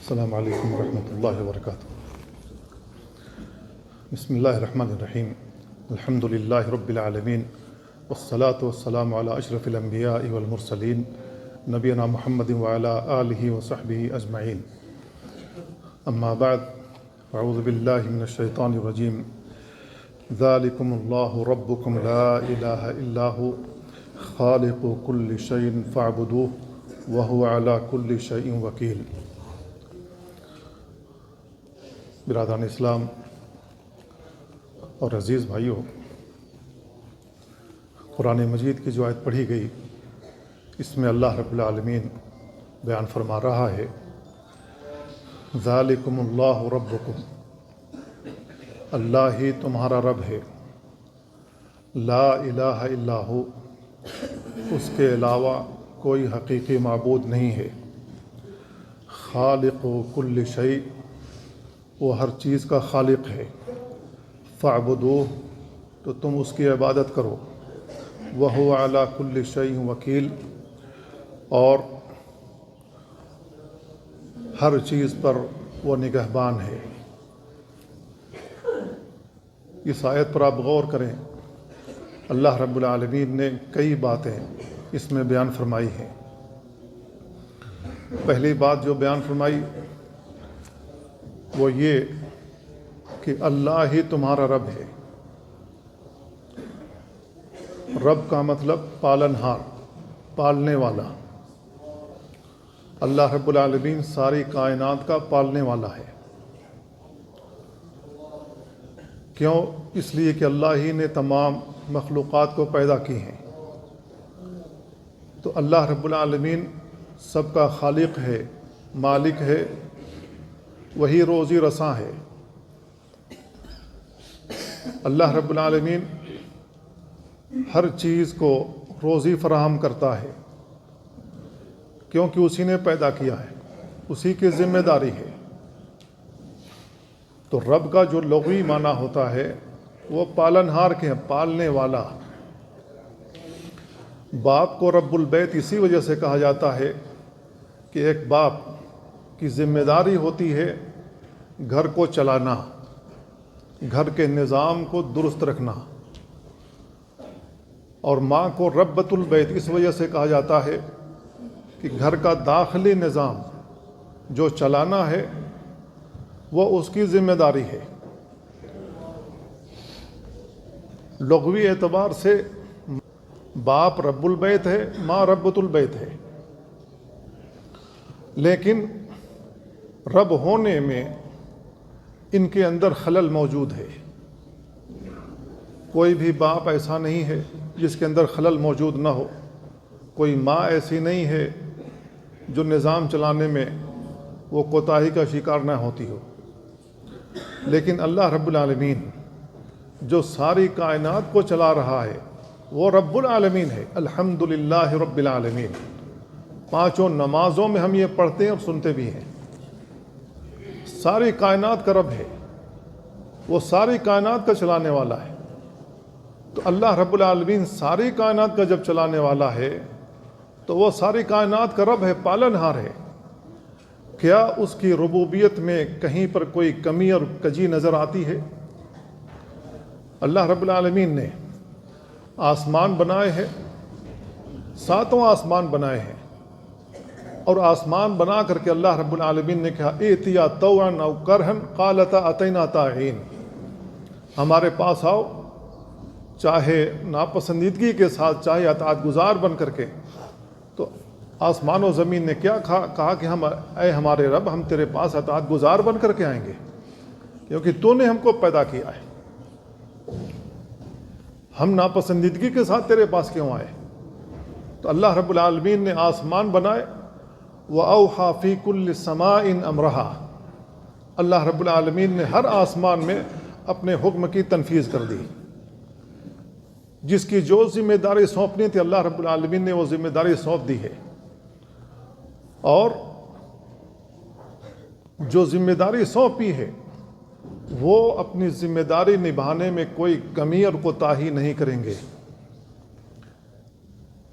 السلام علیکم ورحمۃ اللہ وبرکاتہ۔ بسم اللہ الرحمن الرحیم، الحمد للہ رب العالمین، والصلاة والسلام علی اشرف الانبیاء والمرسلین، نبینا محمد وعلی آلہ وصحبہ اجمعین۔ اما بعد، اعوذ باللہ من الشیطان الرجیم۔ ذالکم اللہ ربکم لا الہ الا ھو خالق کل شیء فاعبدوہ وہو علی کل شیء وکیل۔ برادران اسلام اور عزیز بھائیوں، قرآن مجید کی جو آیت پڑھی گئی، اس میں اللہ رب العالمین بیان فرما رہا ہے، ذالکم اللہ ربکم، اللہ ہی تمہارا رب ہے، لا الہ الا ہو، اس کے علاوہ کوئی حقیقی معبود نہیں ہے، خالق کل شیء، وہ ہر چیز کا خالق ہے، فاعبدوہ، تو تم اس کی عبادت کرو، وہو علی کل شیء وکیل، اور ہر چیز پر وہ نگہبان ہے۔ اس آیت پر آپ غور کریں، اللہ رب العالمین نے کئی باتیں اس میں بیان فرمائی ہیں۔ پہلی بات جو بیان فرمائی وہ یہ کہ اللہ ہی تمہارا رب ہے۔ رب کا مطلب پالنہار، پالنے والا۔ اللہ رب العالمین ساری کائنات کا پالنے والا ہے۔ کیوں؟ اس لیے کہ اللہ ہی نے تمام مخلوقات کو پیدا کی ہیں، تو اللہ رب العالمین سب کا خالق ہے، مالک ہے، وہی روزی رساں ہے۔ اللہ رب العالمین ہر چیز کو روزی فراہم کرتا ہے، کیونکہ اسی نے پیدا کیا ہے، اسی کی ذمہ داری ہے۔ تو رب کا جو لغوی معنی ہوتا ہے وہ پالنہار کے ہیں، پالنے والا۔ باپ کو رب البیت اسی وجہ سے کہا جاتا ہے کہ ایک باپ کی ذمہ داری ہوتی ہے گھر کو چلانا، گھر کے نظام کو درست رکھنا، اور ماں کو ربۃ البیت اس وجہ سے کہا جاتا ہے کہ گھر کا داخلی نظام جو چلانا ہے وہ اس کی ذمہ داری ہے۔ لغوی اعتبار سے باپ رب البیت ہے، ماں ربۃ البیت ہے، لیکن رب ہونے میں ان کے اندر خلل موجود ہے۔ کوئی بھی باپ ایسا نہیں ہے جس کے اندر خلل موجود نہ ہو، کوئی ماں ایسی نہیں ہے جو نظام چلانے میں وہ کوتاہی کا شکار نہ ہوتی ہو۔ لیکن اللہ رب العالمین جو ساری کائنات کو چلا رہا ہے وہ رب العالمین ہے، الحمدللہ رب العالمین۔ پانچوں نمازوں میں ہم یہ پڑھتے ہیں اور سنتے بھی ہیں، ساری کائنات کا رب ہے، وہ ساری کائنات کا چلانے والا ہے۔ تو اللہ رب العالمین ساری کائنات کا جب چلانے والا ہے تو وہ ساری کائنات کا رب ہے، پالنہار ہے۔ کیا اس کی ربوبیت میں کہیں پر کوئی کمی اور کجی نظر آتی ہے؟ اللہ رب العالمین نے آسمان بنائے ہیں، ساتوں آسمان بنائے ہیں، اور آسمان بنا کر کے اللہ رب العالمین نے کہا ائتیا طوعا او کرہا قالتا اتینا طاعین، ہمارے پاس آؤ، چاہے ناپسندیدگی کے ساتھ، چاہے اطاعت گزار بن کر کے۔ تو آسمان و زمین نے کیا کہا کہ اے ہمارے رب، ہم تیرے پاس اطاعت گزار بن کر کے آئیں گے، کیونکہ تو نے ہم کو پیدا کیا ہے، ہم ناپسندیدگی کے ساتھ تیرے پاس کیوں آئے؟ تو اللہ رب العالمین نے آسمان بنائے، وَأَوْحَى فِي كُلِّ سَمَاءٍ أَمْرَهَا، اللہ رب العالمین نے ہر آسمان میں اپنے حکم کی تنفیذ کر دی۔ جس کی جو ذمہ داری سونپنی تھی اللہ رب العالمین نے وہ ذمہ داری سونپ دی ہے، اور جو ذمہ داری سونپی ہے وہ اپنی ذمہ داری نبھانے میں کوئی کمی اور کوتاہی نہیں کریں گے۔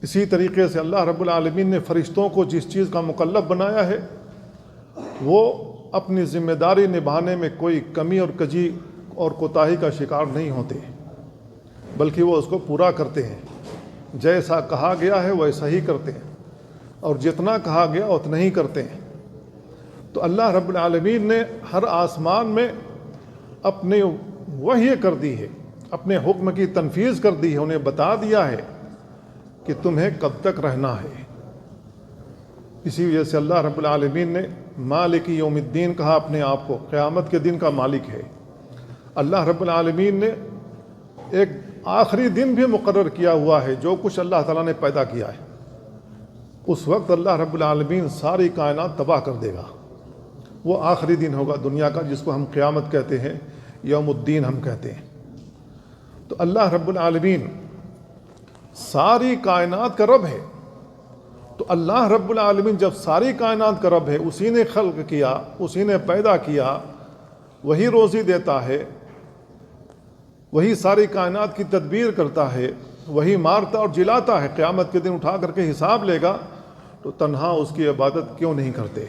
اسی طریقے سے اللہ رب العالمین نے فرشتوں کو جس چیز کا مکلف بنایا ہے وہ اپنی ذمہ داری نبھانے میں کوئی کمی اور کجی اور کوتاہی کا شکار نہیں ہوتے، بلکہ وہ اس کو پورا کرتے ہیں۔ جیسا کہا گیا ہے ویسا ہی کرتے ہیں، اور جتنا کہا گیا اتنا ہی کرتے ہیں۔ تو اللہ رب العالمین نے ہر آسمان میں اپنے وحی کر دی ہے، اپنے حکم کی تنفیذ کر دی ہے، انہیں بتا دیا ہے کہ تمہیں کب تک رہنا ہے۔ اسی وجہ سے اللہ رب العالمین نے مالک یوم الدین کہا اپنے آپ کو، قیامت کے دن کا مالک ہے۔ اللہ رب العالمین نے ایک آخری دن بھی مقرر کیا ہوا ہے، جو کچھ اللہ تعالیٰ نے پیدا کیا ہے اس وقت اللہ رب العالمین ساری کائنات تباہ کر دے گا۔ وہ آخری دن ہوگا دنیا کا، جس کو ہم قیامت کہتے ہیں، یوم الدین ہم کہتے ہیں۔ تو اللہ رب العالمین ساری کائنات کا رب ہے۔ تو اللہ رب العالمین جب ساری کائنات کا رب ہے، اسی نے خلق کیا، اسی نے پیدا کیا، وہی روزی دیتا ہے، وہی ساری کائنات کی تدبیر کرتا ہے، وہی مارتا اور جلاتا ہے، قیامت کے دن اٹھا کر کے حساب لے گا، تو تنہا اس کی عبادت کیوں نہیں کرتے؟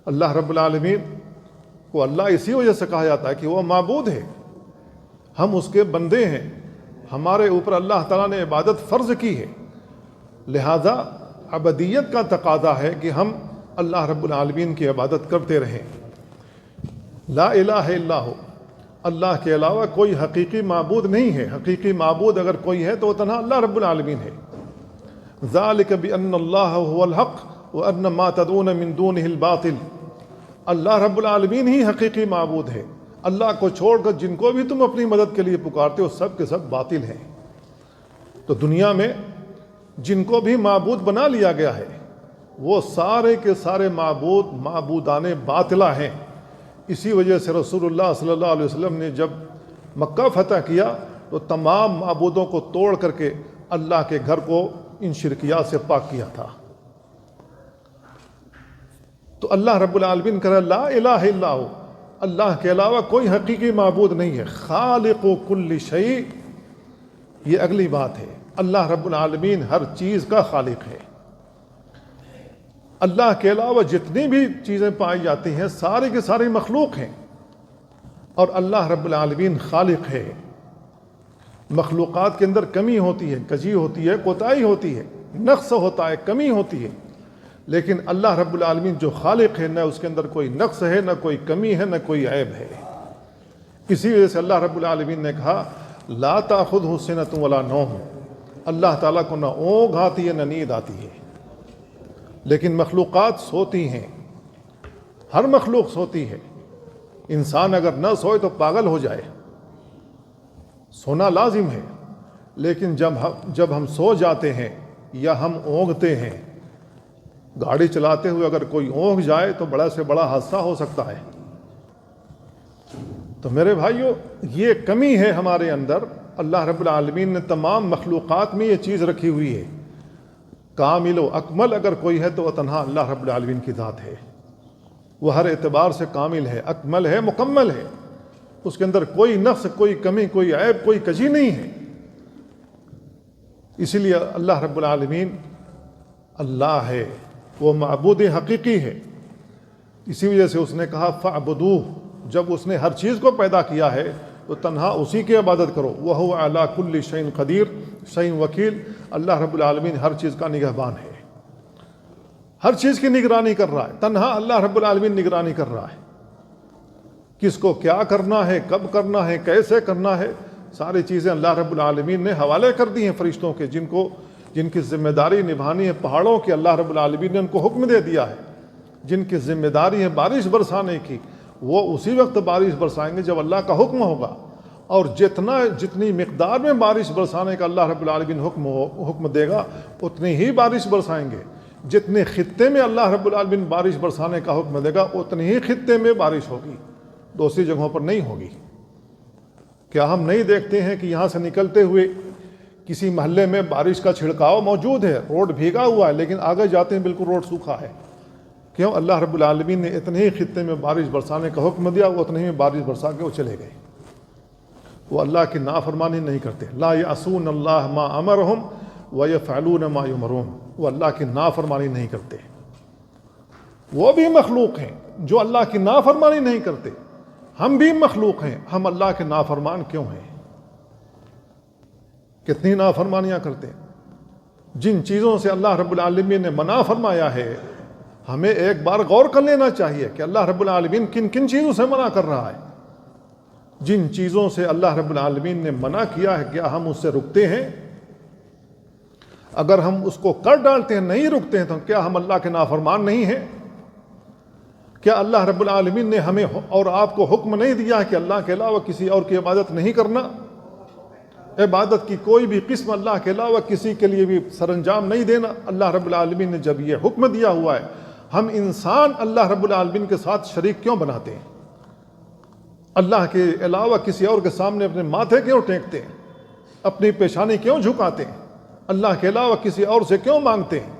اللہ رب العالمین کو اللہ اسی وجہ سے کہا جاتا ہے کہ وہ معبود ہے، ہم اس کے بندے ہیں، ہمارے اوپر اللہ تعالیٰ نے عبادت فرض کی ہے، لہذا عبدیت کا تقاضا ہے کہ ہم اللہ رب العالمین کی عبادت کرتے رہیں۔ لا الہ الا ہو، اللہ کے علاوہ کوئی حقیقی معبود نہیں ہے۔ حقیقی معبود اگر کوئی ہے تو وہ تنہا اللہ رب العالمین ہے۔ ذالک بان اللہ هو الحق وان ما تدعون من دونه الباطل، اللہ رب العالمین ہی حقیقی معبود ہے، اللہ کو چھوڑ کر جن کو بھی تم اپنی مدد کے لیے پکارتے ہو سب کے سب باطل ہیں۔ تو دنیا میں جن کو بھی معبود بنا لیا گیا ہے وہ سارے کے سارے معبودان باطلہ ہیں۔ اسی وجہ سے رسول اللہ صلی اللہ علیہ وسلم نے جب مکہ فتح کیا تو تمام معبودوں کو توڑ کر کے اللہ کے گھر کو ان شرکیات سے پاک کیا تھا۔ تو اللہ رب العالمین کہہ رہا لا الہ الا ہو، اللہ کے علاوہ کوئی حقیقی معبود نہیں ہے۔ خالق کل شیء، یہ اگلی بات ہے، اللہ رب العالمین ہر چیز کا خالق ہے۔ اللہ کے علاوہ جتنی بھی چیزیں پائی جاتی ہیں ساری کی ساری مخلوق ہیں، اور اللہ رب العالمین خالق ہے۔ مخلوقات کے اندر کمی ہوتی ہے، کجی ہوتی ہے، کوتاہی ہوتی ہے، نقص ہوتا ہے، کمی ہوتی ہے، لیکن اللہ رب العالمین جو خالق ہے، نہ اس کے اندر کوئی نقص ہے، نہ کوئی کمی ہے، نہ کوئی عیب ہے۔ اسی وجہ سے اللہ رب العالمین نے کہا لا تأخذہ سنۃ ولا نوم، اللہ تعالیٰ کو نہ اونگ آتی ہے نہ نیند آتی ہے، لیکن مخلوقات سوتی ہیں، ہر مخلوق سوتی ہے۔ انسان اگر نہ سوئے تو پاگل ہو جائے، سونا لازم ہے، لیکن جب ہم سو جاتے ہیں یا ہم اونگتے ہیں، گاڑی چلاتے ہوئے اگر کوئی اونگ جائے تو بڑا سے بڑا حادثہ ہو سکتا ہے۔ تو میرے بھائیو، یہ کمی ہے ہمارے اندر۔ اللہ رب العالمین نے تمام مخلوقات میں یہ چیز رکھی ہوئی ہے۔ کامل و اکمل اگر کوئی ہے تو وہ تنہا اللہ رب العالمین کی ذات ہے۔ وہ ہر اعتبار سے کامل ہے، اکمل ہے، مکمل ہے، اس کے اندر کوئی نقص، کوئی کمی، کوئی عیب، کوئی کجی نہیں ہے۔ اسی لیے اللہ رب العالمین اللہ ہے، وہ معبود حقیقی ہے۔ اسی وجہ سے اس نے کہا فَاعْبُدُوهُ، جب اس نے ہر چیز کو پیدا کیا ہے تو تنہا اسی کی عبادت کرو۔ وَهُوَ عَلَىٰ كُلِّ شَيْءٍ قَدِيرٌ، شَيْءٍ وکیل، اللہ رب العالمین ہر چیز کا نگہبان ہے، ہر چیز کی نگرانی کر رہا ہے، تنہا اللہ رب العالمین نگرانی کر رہا ہے۔ کس کو کیا کرنا ہے، کب کرنا ہے، کیسے کرنا ہے، ساری چیزیں اللہ رب العالمین نے حوالے کر دی ہیں فرشتوں کے، جن کی ذمہ داری نبھانی ہے پہاڑوں کی، اللہ رب العالمین نے ان کو حکم دے دیا ہے۔ جن کی ذمہ داری ہے بارش برسانے کی، وہ اسی وقت بارش برسائیں گے جب اللہ کا حکم ہوگا، اور جتنی مقدار میں بارش برسانے کا اللہ رب العالمین حکم دے گا اتنی ہی بارش برسائیں گے۔ جتنے خطے میں اللہ رب العالمین بارش برسانے کا حکم دے گا اتنی ہی خطے میں بارش ہوگی، دوسری جگہوں پر نہیں ہوگی۔ کیا ہم نہیں دیکھتے ہیں کہ یہاں سے نکلتے ہوئے کسی محلے میں بارش کا چھڑکاؤ موجود ہے، روڈ بھیگا ہوا ہے، لیکن آگے جاتے ہیں بالکل روڈ سوکھا ہے؟ کیوں؟ اللہ رب العالمین نے اتنے ہی خطے میں بارش برسانے کا حکم دیا، وہ اتنے ہی بارش برسا کے وہ چلے گئے۔ وہ اللہ کی نافرمانی نہیں کرتے۔ لا یعصون اللہ ما امرہم ویفعلون ما یؤمرون، وہ اللہ کی نافرمانی نہیں کرتے۔ وہ بھی مخلوق ہیں جو اللہ کی نافرمانی نہیں کرتے، ہم بھی مخلوق ہیں، ہم اللہ کے نافرمان کیوں ہیں؟ کتنی نافرمانیاں کرتے ہیں۔ جن چیزوں سے اللہ رب العالمین نے منع فرمایا ہے، ہمیں ایک بار غور کر لینا چاہیے کہ اللہ رب العالمین کن کن چیزوں سے منع کر رہا ہے۔ جن چیزوں سے اللہ رب العالمین نے منع کیا ہے، کیا ہم اس سے رکتے ہیں؟ اگر ہم اس کو کر ڈالتے ہیں، نہیں رکتے ہیں، تو کیا ہم اللہ کے نافرمان نہیں ہیں؟ کیا اللہ رب العالمین نے ہمیں اور آپ کو حکم نہیں دیا کہ اللہ کے علاوہ کسی اور کی عبادت نہیں کرنا؟ عبادت کی کوئی بھی قسم اللہ کے علاوہ کسی کے لیے بھی سر انجام نہیں دینا۔ اللہ رب العالمین نے جب یہ حکم دیا ہوا ہے، ہم انسان اللہ رب العالمین کے ساتھ شریک کیوں بناتے ہیں؟ اللہ کے علاوہ کسی اور کے سامنے اپنے ماتھے کیوں ٹیکتے ہیں؟ اپنی پیشانی کیوں جھکاتے ہیں؟ اللہ کے علاوہ کسی اور سے کیوں مانگتے ہیں؟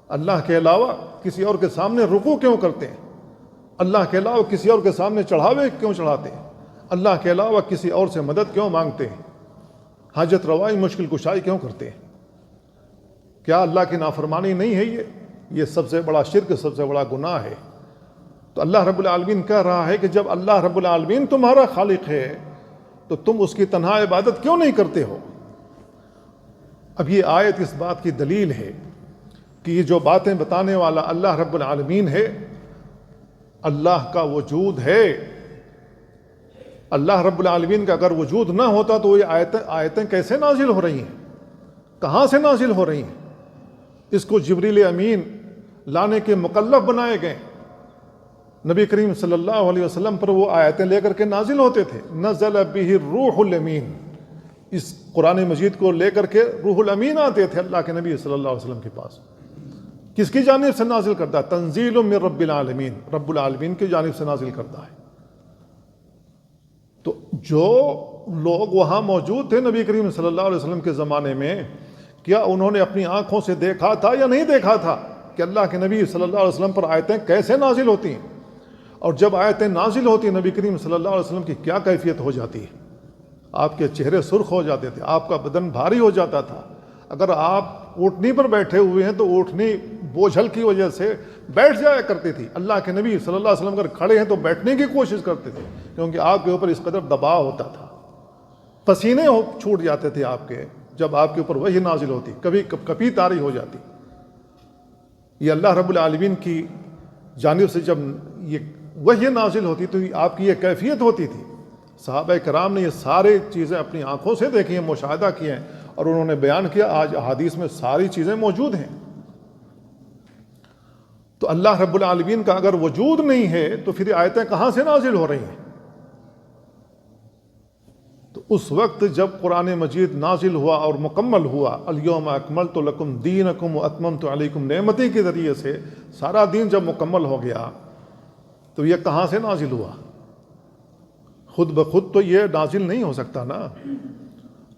اللہ کے علاوہ کسی اور کے سامنے رکوع کیوں کرتے ہیں؟ اللہ کے علاوہ کسی اور کے سامنے چڑھاوے کیوں چڑھاتے ہیں؟ اللہ کے علاوہ کسی اور سے مدد کیوں مانگتے ہیں؟ حاجت روائی، مشکل کشائی کیوں کرتے ہیں؟ کیا اللہ کی نافرمانی نہیں ہے یہ سب سے بڑا شرک، سب سے بڑا گناہ ہے۔ تو اللہ رب العالمین کہہ رہا ہے کہ جب اللہ رب العالمین تمہارا خالق ہے تو تم اس کی تنہا عبادت کیوں نہیں کرتے ہو؟ اب یہ آیت اس بات کی دلیل ہے کہ یہ جو باتیں بتانے والا اللہ رب العالمین ہے، اللہ کا وجود ہے۔ اللہ رب العالمین کا اگر وجود نہ ہوتا تو یہ آیتیں کیسے نازل ہو رہی ہیں؟ کہاں سے نازل ہو رہی ہیں؟ اس کو جبریل امین لانے کے مکلف بنائے گئے۔ نبی کریم صلی اللہ علیہ وسلم پر وہ آیتیں لے کر کے نازل ہوتے تھے۔ نزل بہ الروح الامین، اس قرآن مجید کو لے کر کے روح الامین آتے تھے اللہ کے نبی صلی اللہ علیہ وسلم کے پاس۔ کس کی جانب سے نازل کرتا ہے؟ تنزیل من رب العالمین، رب العالمین کی جانب سے نازل کرتا ہے۔ تو جو لوگ وہاں موجود تھے نبی کریم صلی اللہ علیہ وسلم کے زمانے میں، کیا انہوں نے اپنی آنکھوں سے دیکھا تھا یا نہیں دیکھا تھا کہ اللہ کے نبی صلی اللہ علیہ وسلم پر آیتیں کیسے نازل ہوتی ہیں؟ اور جب آیتیں نازل ہوتی ہیں، نبی کریم صلی اللہ علیہ وسلم کی کیا کیفیت ہو جاتی ہے؟ آپ کے چہرے سرخ ہو جاتے تھے، آپ کا بدن بھاری ہو جاتا تھا۔ اگر آپ اونٹنی پر بیٹھے ہوئے ہیں تو اونٹنی بوجھل کی وجہ سے بیٹھ جایا کرتی تھی۔ اللہ کے نبی صلی اللہ علیہ وسلم اگر کھڑے ہیں تو بیٹھنے کی کوشش کرتے تھے، کیونکہ آپ کے اوپر اس قدر دباؤ ہوتا تھا، پسینے چھوٹ جاتے تھے آپ کے جب آپ کے اوپر وحی نازل ہوتی، کبھی کبھی طاری ہو جاتی۔ یہ اللہ رب العالمین کی جانب سے جب یہ وحی نازل ہوتی تو آپ کی یہ کیفیت ہوتی تھی۔ صحابہ کرام نے یہ سارے چیزیں اپنی آنکھوں سے دیکھی ہیں، مشاہدہ کیے ہیں، اور انہوں نے بیان کیا۔ آج احادیث میں ساری چیزیں موجود ہیں۔ تو اللہ رب العالمین کا اگر وجود نہیں ہے تو پھر آیتیں کہاں سے نازل ہو رہی ہیں؟ تو اس وقت جب قرآن مجید نازل ہوا اور مکمل ہوا، الیوم اکملت لکم دینکم واتممت علیکم نعمتی کے ذریعے سے سارا دین جب مکمل ہو گیا تو یہ کہاں سے نازل ہوا؟ خود بخود تو یہ نازل نہیں ہو سکتا نا۔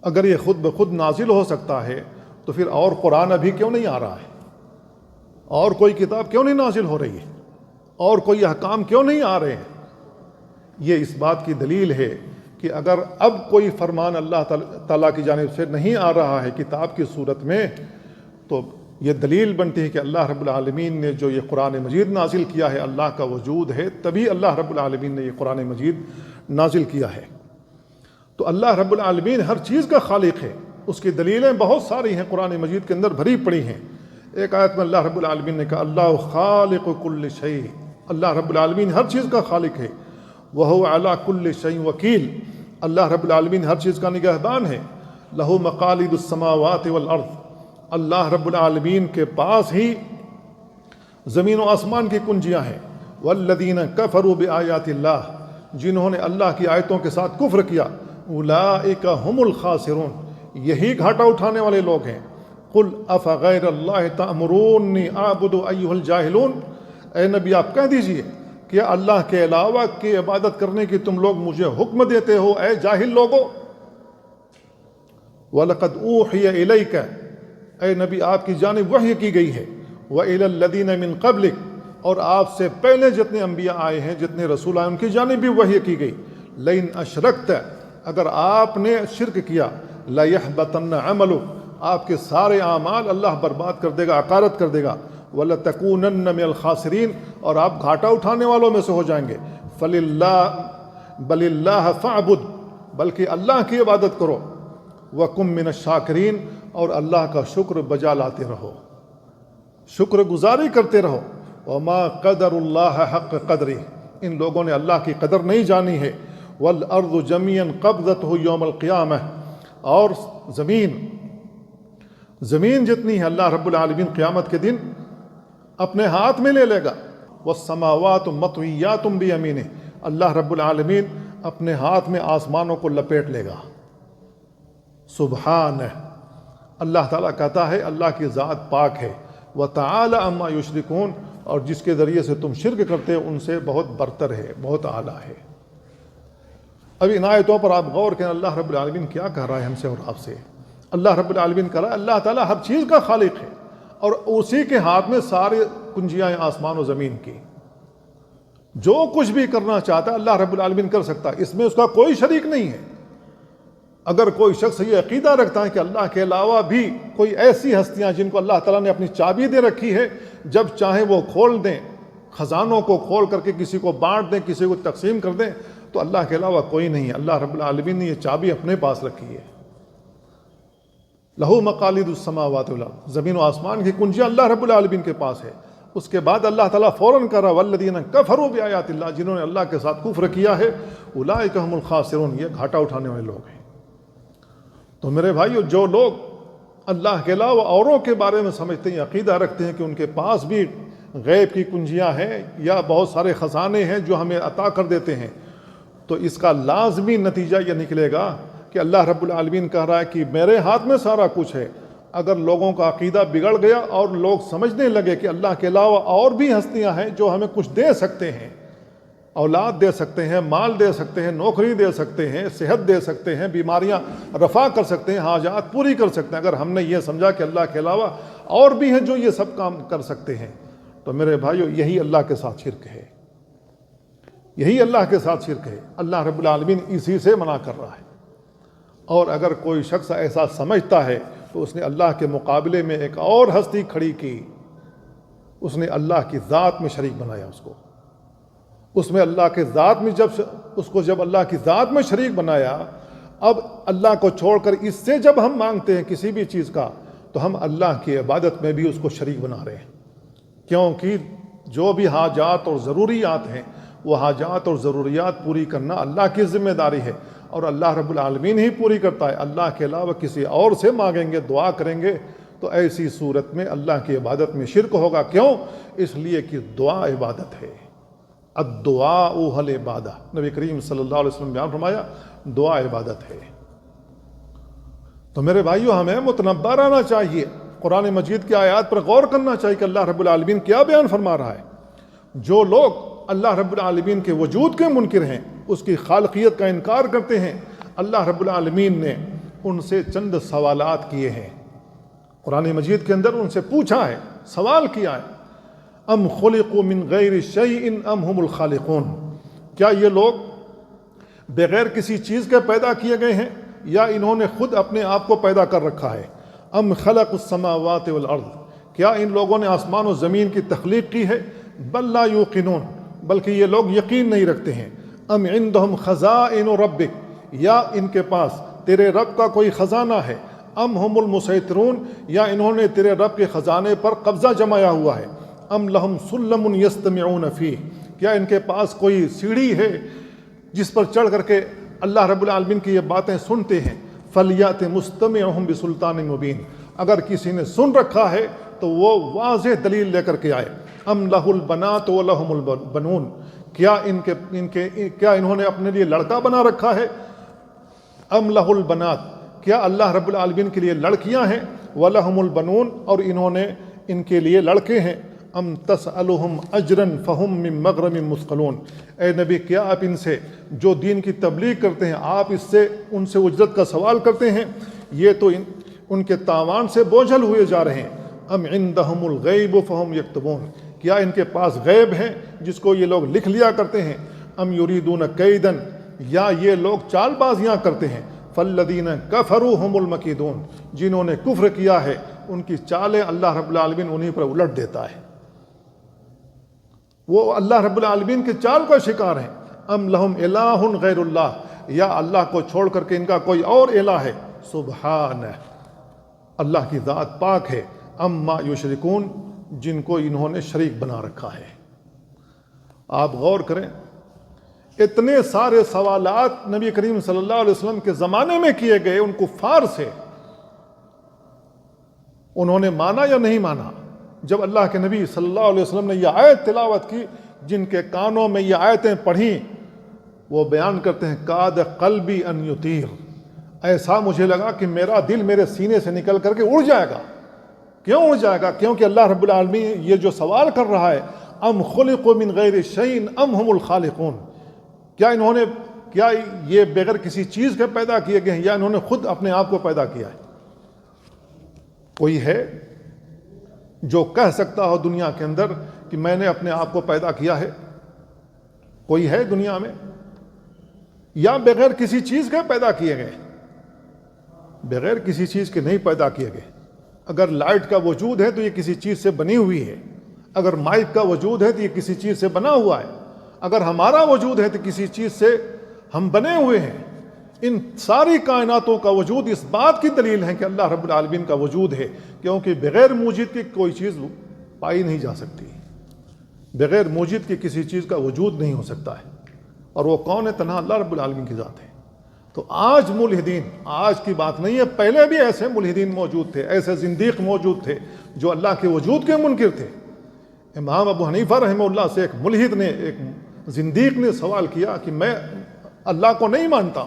اگر یہ خود بخود نازل ہو سکتا ہے تو پھر اور قرآن ابھی کیوں نہیں آ رہا ہے؟ اور کوئی کتاب کیوں نہیں نازل ہو رہی ہے؟ اور کوئی احکام کیوں نہیں آ رہے ہیں؟ یہ اس بات کی دلیل ہے کہ اگر اب کوئی فرمان اللہ تعالیٰ کی جانب سے نہیں آ رہا ہے کتاب کی صورت میں، تو یہ دلیل بنتی ہے کہ اللہ رب العالمین نے جو یہ قرآن مجید نازل کیا ہے، اللہ کا وجود ہے، تبھی اللہ رب العالمین نے یہ قرآن مجید نازل کیا ہے۔ تو اللہ رب العالمین ہر چیز کا خالق ہے، اس کی دلیلیں بہت ساری ہیں، قرآن مجید کے اندر بھری پڑی ہیں۔ ایک آیت میں اللہ رب العالمین نے کہا اللہ خالق کل شیء، اللہ رب العالمین ہر چیز کا خالق ہے۔ وہو علی کل شیء وکیل، اللہ رب العالمین ہر چیز کا نگہبان ہے۔ لہ مقالید السماوات والارض، اللہ رب العالمین کے پاس ہی زمین و آسمان کی کنجیاں ہیں۔ والذین کفروا بآیات اللہ، جنہوں نے اللہ کی آیتوں کے ساتھ کفر کیا، اولئک هم الخاسرون، یہی گھاٹا اٹھانے والے لوگ ہیں۔ قل افغیر اللہ تأمرونی اعبد ایھا الجاہلون، اے نبی آپ کہہ دیجئے کہ اللہ کے علاوہ کی عبادت کرنے کی تم لوگ مجھے حکم دیتے ہو اے جاہل لوگو۔ وَلَقَدْ أُوحِيَ إِلَيْكَ، اے نبی آپ کی جانب وحی کی گئی ہے، وَإِلَى الَّذِينَ مِن قَبْلِكَ، اور آپ سے پہلے جتنے انبیاء آئے ہیں، جتنے رسول آئے ان کی جانب بھی وحی کی گئی۔ لَإِنْ أَشْرَكْتَ، اگر آپ نے شرک کیا، لَيَحْبَطَنَّ عَمَلُكَ، آپ کے سارے اعمال اللہ برباد کر دے گا، عقارت کر دے گا۔ وَلَتَكُونَنَّ مِنَ الْخَاسِرِينَ، اور آپ گھاٹا اٹھانے والوں میں سے ہو جائیں گے۔ بل اللہ فاعبد، بلکہ اللہ کی عبادت کرو، وکم من الشاکرین، اور اللہ کا شکر بجا لاتے رہو، شکر گزاری کرتے رہو۔ وما قدر اللہ حق قدری، ان لوگوں نے اللہ کی قدر نہیں جانی ہے۔ والارض جميعا قبضته یوم القیامہ، اور زمین جتنی ہے اللہ رب العالمین قیامت کے دن اپنے ہاتھ میں لے لے گا۔ والسماوات مطویات بیمینہ، اللہ رب العالمین اپنے ہاتھ میں آسمانوں کو لپیٹ لے گا۔ سبحانہ، اللہ تعالیٰ کہتا ہے اللہ کی ذات پاک ہے۔ وتعالی عما یشرکون، اور جس کے ذریعے سے تم شرک کرتے ہو ان سے بہت برتر ہے، بہت اعلیٰ ہے۔ اب ان آیتوں پر آپ غور کریں، اللہ رب العالمین کیا کہہ رہا ہے ہم سے اور آپ سے۔ اللہ رب العالمین کہہ رہا ہے اللہ تعالیٰ ہر چیز کا خالق ہے، اور اسی کے ہاتھ میں سارے کنجیاں آسمان و زمین کی، جو کچھ بھی کرنا چاہتا ہے اللہ رب العالمین کر سکتا ہے، اس میں اس کا کوئی شریک نہیں ہے۔ اگر کوئی شخص یہ عقیدہ رکھتا ہے کہ اللہ کے علاوہ بھی کوئی ایسی ہستیاں جن کو اللہ تعالیٰ نے اپنی چابی دے رکھی ہے، جب چاہیں وہ کھول دیں، خزانوں کو کھول کر کے کسی کو بانٹ دیں، کسی کو تقسیم کر دیں، تو اللہ کے علاوہ کوئی نہیں ہے۔ اللہ رب العالمین نے یہ چابی اپنے پاس رکھی ہے۔ لہو مقالید السماوات والارض، زمین و آسمان کی کنجیاں اللہ رب العالمین کے پاس ہے۔ اس کے بعد اللہ تعالیٰ فوراً کہہ رہا والذین کفروا بآیات اللہ، جنہوں نے اللہ کے ساتھ کفر کیا ہے، اولئک هم الخاسرون، یہ گھاٹا اٹھانے والے لوگ ہیں۔ تو میرے بھائیو، جو لوگ اللہ کے علاوہ اوروں کے بارے میں سمجھتے ہیں، عقیدہ رکھتے ہیں کہ ان کے پاس بھی غیب کی کنجیاں ہیں یا بہت سارے خزانے ہیں جو ہمیں عطا کر دیتے ہیں، تو اس کا لازمی نتیجہ یہ نکلے گا کہ اللہ رب العالمین کہہ رہا ہے کہ میرے ہاتھ میں سارا کچھ ہے۔ اگر لوگوں کا عقیدہ بگڑ گیا اور لوگ سمجھنے لگے کہ اللہ کے علاوہ اور بھی ہستیاں ہیں جو ہمیں کچھ دے سکتے ہیں، اولاد دے سکتے ہیں، مال دے سکتے ہیں، نوکری دے سکتے ہیں، صحت دے سکتے ہیں، بیماریاں رفع کر سکتے ہیں، حاجات پوری کر سکتے ہیں، اگر ہم نے یہ سمجھا کہ اللہ کے علاوہ اور بھی ہیں جو یہ سب کام کر سکتے ہیں، تو میرے بھائیو یہی اللہ کے ساتھ شرک ہے، یہی اللہ کے ساتھ شرک ہے۔ اللہ رب العالمین اسی سے منع کر رہا ہے۔ اور اگر کوئی شخص ایسا سمجھتا ہے تو اس نے اللہ کے مقابلے میں ایک اور ہستی کھڑی کی، اس نے اللہ کی ذات میں شریک بنایا اس کو، اس میں اللہ کے ذات میں جب اللہ کی ذات میں شریک بنایا، اب اللہ کو چھوڑ کر اس سے جب ہم مانگتے ہیں کسی بھی چیز کا، تو ہم اللہ کی عبادت میں بھی اس کو شریک بنا رہے ہیں، کیونکہ جو بھی حاجات اور ضروریات ہیں، وہ حاجات اور ضروریات پوری کرنا اللہ کی ذمہ داری ہے، اور اللہ رب العالمین ہی پوری کرتا ہے۔ اللہ کے علاوہ کسی اور سے مانگیں گے، دعا کریں گے، تو ایسی صورت میں اللہ کی عبادت میں شرک ہوگا۔ کیوں؟ اس لیے کہ دعا عبادت ہے، الدعاء العبادہ، نبی کریم صلی اللہ علیہ وسلم بیان فرمایا دعا عبادت ہے۔ تو میرے بھائیو، ہمیں متنبہ رہنا چاہیے، قرآن مجید کی آیات پر غور کرنا چاہیے کہ اللہ رب العالمین کیا بیان فرما رہا ہے۔ جو لوگ اللہ رب العالمین کے وجود کے منکر ہیں، اس کی خالقیت کا انکار کرتے ہیں، اللہ رب العالمین نے ان سے چند سوالات کیے ہیں، قرآن مجید کے اندر ان سے پوچھا ہے، سوال کیا ہے، ام خلقوا من غیر شیء ام هم الخالقون، کیا یہ لوگ بغیر کسی چیز کے پیدا کیے گئے ہیں یا انہوں نے خود اپنے آپ کو پیدا کر رکھا ہے؟ ام خلق السماوات والارض، کیا ان لوگوں نے آسمان و زمین کی تخلیق کی ہے؟ بل لا یوقنون، بلکہ یہ لوگ یقین نہیں رکھتے ہیں۔ ام عندهم خزائن ربک، یا ان کے پاس تیرے رب کا کوئی خزانہ ہے؟ ام هم المسیطرون، یا انہوں نے تیرے رب کے خزانے پر قبضہ جمایا ہوا ہے؟ ام لہم سلم یستمعون فیہ، کیا ان کے پاس کوئی سیڑھی ہے جس پر چڑھ کر کے اللہ رب العالمین کی یہ باتیں سنتے ہیں؟ فلیات مستمعہم بسلطان مبین، اگر کسی نے سن رکھا ہے تو وہ واضح دلیل لے کر کے آئے۔ ام لہ البنات ولہم البنون، کیا انہوں نے اپنے لیے لڑکا بنا رکھا ہے؟ ام لہ البنات، کیا اللہ رب العالمین کے لیے لڑکیاں ہیں؟ ولہم البنون، اور انہوں نے ان کے لیے لڑکے ہیں۔ ام تسألہم اجرا فہم من مغرم مثقلون، اے نبی کیا آپ ان سے جو دین کی تبلیغ کرتے ہیں، آپ ان سے اجرت کا سوال کرتے ہیں؟ یہ تو ان کے تاوان سے بوجھل ہوئے جا رہے ہیں۔ ام عندہم الغیب فہم یکتبون، کیا ان کے پاس غیب ہے جس کو یہ لوگ لکھ لیا کرتے ہیں؟ ام یریدون کیدن، یا یہ لوگ چال بازیاں کرتے ہیں؟ فالذین کفروا هم المکیدون، جنہوں نے کفر کیا ہے ان کی چالیں اللہ رب العالمین انہی پر الٹ دیتا ہے۔ وہ اللہ رب العالمین کے چال کا شکار ہیں. ام لہم الہ غیر اللہ, یا اللہ کو چھوڑ کر کے ان کا کوئی اور الہ ہے. سبحانہ, اللہ کی ذات پاک ہے. اما یشرکون, جن کو انہوں نے شریک بنا رکھا ہے. آپ غور کریں, اتنے سارے سوالات نبی کریم صلی اللہ علیہ وسلم کے زمانے میں کیے گئے ان کفار سے, انہوں نے مانا یا نہیں مانا؟ جب اللہ کے نبی صلی اللہ علیہ وسلم نے یہ آیت تلاوت کی, جن کے کانوں میں یہ آیتیں پڑھیں, وہ بیان کرتے ہیں کاد قلبی ان یطیر, ایسا مجھے لگا کہ میرا دل میرے سینے سے نکل کر کے اڑ جائے گا. کیوں اڑ جائے گا؟ کیونکہ اللہ رب العالمین یہ جو سوال کر رہا ہے, ام خلقوا من غیر شیء ام هم الخالقون, کیا یہ بغیر کسی چیز کے پیدا کیے گئے ہیں یا انہوں نے خود اپنے آپ کو پیدا کیا ہے؟ کوئی ہے جو کہہ سکتا ہو دنیا کے اندر کہ میں نے اپنے آپ کو پیدا کیا ہے؟ کوئی ہے دنیا میں؟ یا بغیر کسی چیز کے پیدا کیے گئے؟ بغیر کسی چیز کے نہیں پیدا کیے گئے. اگر لائٹ کا وجود ہے تو یہ کسی چیز سے بنی ہوئی ہے. اگر مائک کا وجود ہے تو یہ کسی چیز سے بنا ہوا ہے. اگر ہمارا وجود ہے تو کسی چیز سے ہم بنے ہوئے ہیں. ان ساری کائناتوں کا وجود اس بات کی دلیل ہے کہ اللہ رب العالمین کا وجود ہے, کیونکہ بغیر موجد کی کوئی چیز پائی نہیں جا سکتی. بغیر موجد کی کسی چیز کا وجود نہیں ہو سکتا ہے. اور وہ کون ہے؟ تنہا اللہ رب العالمین کی ذات ہے. تو آج ملحدین, آج کی بات نہیں ہے, پہلے بھی ایسے ملحدین موجود تھے, ایسے زندیق موجود تھے جو اللہ کے وجود کے منکر تھے. امام ابو حنیفہ رحمہ اللہ سے ایک ملحد نے, ایک زندیق نے سوال کیا کہ میں اللہ کو نہیں مانتا,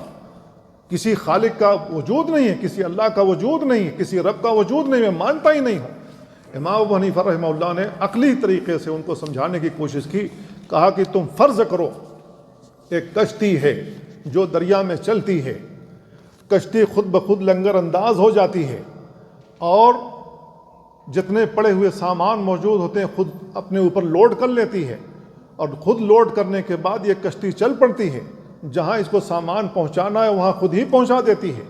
کسی خالق کا وجود نہیں ہے, کسی اللہ کا وجود نہیں ہے, کسی رب کا وجود نہیں, میں مانتا ہی نہیں ہوں. امام ابو حنیفہ رحمہ اللہ نے عقلی طریقے سے ان کو سمجھانے کی کوشش کی. کہا کہ تم فرض کرو ایک کشتی ہے جو دریا میں چلتی ہے, کشتی خود بخود لنگر انداز ہو جاتی ہے اور جتنے پڑے ہوئے سامان موجود ہوتے ہیں خود اپنے اوپر لوڈ کر لیتی ہے, اور خود لوڈ کرنے کے بعد یہ کشتی چل پڑتی ہے. جہاں اس کو سامان پہنچانا ہے وہاں خود ہی پہنچا دیتی ہے,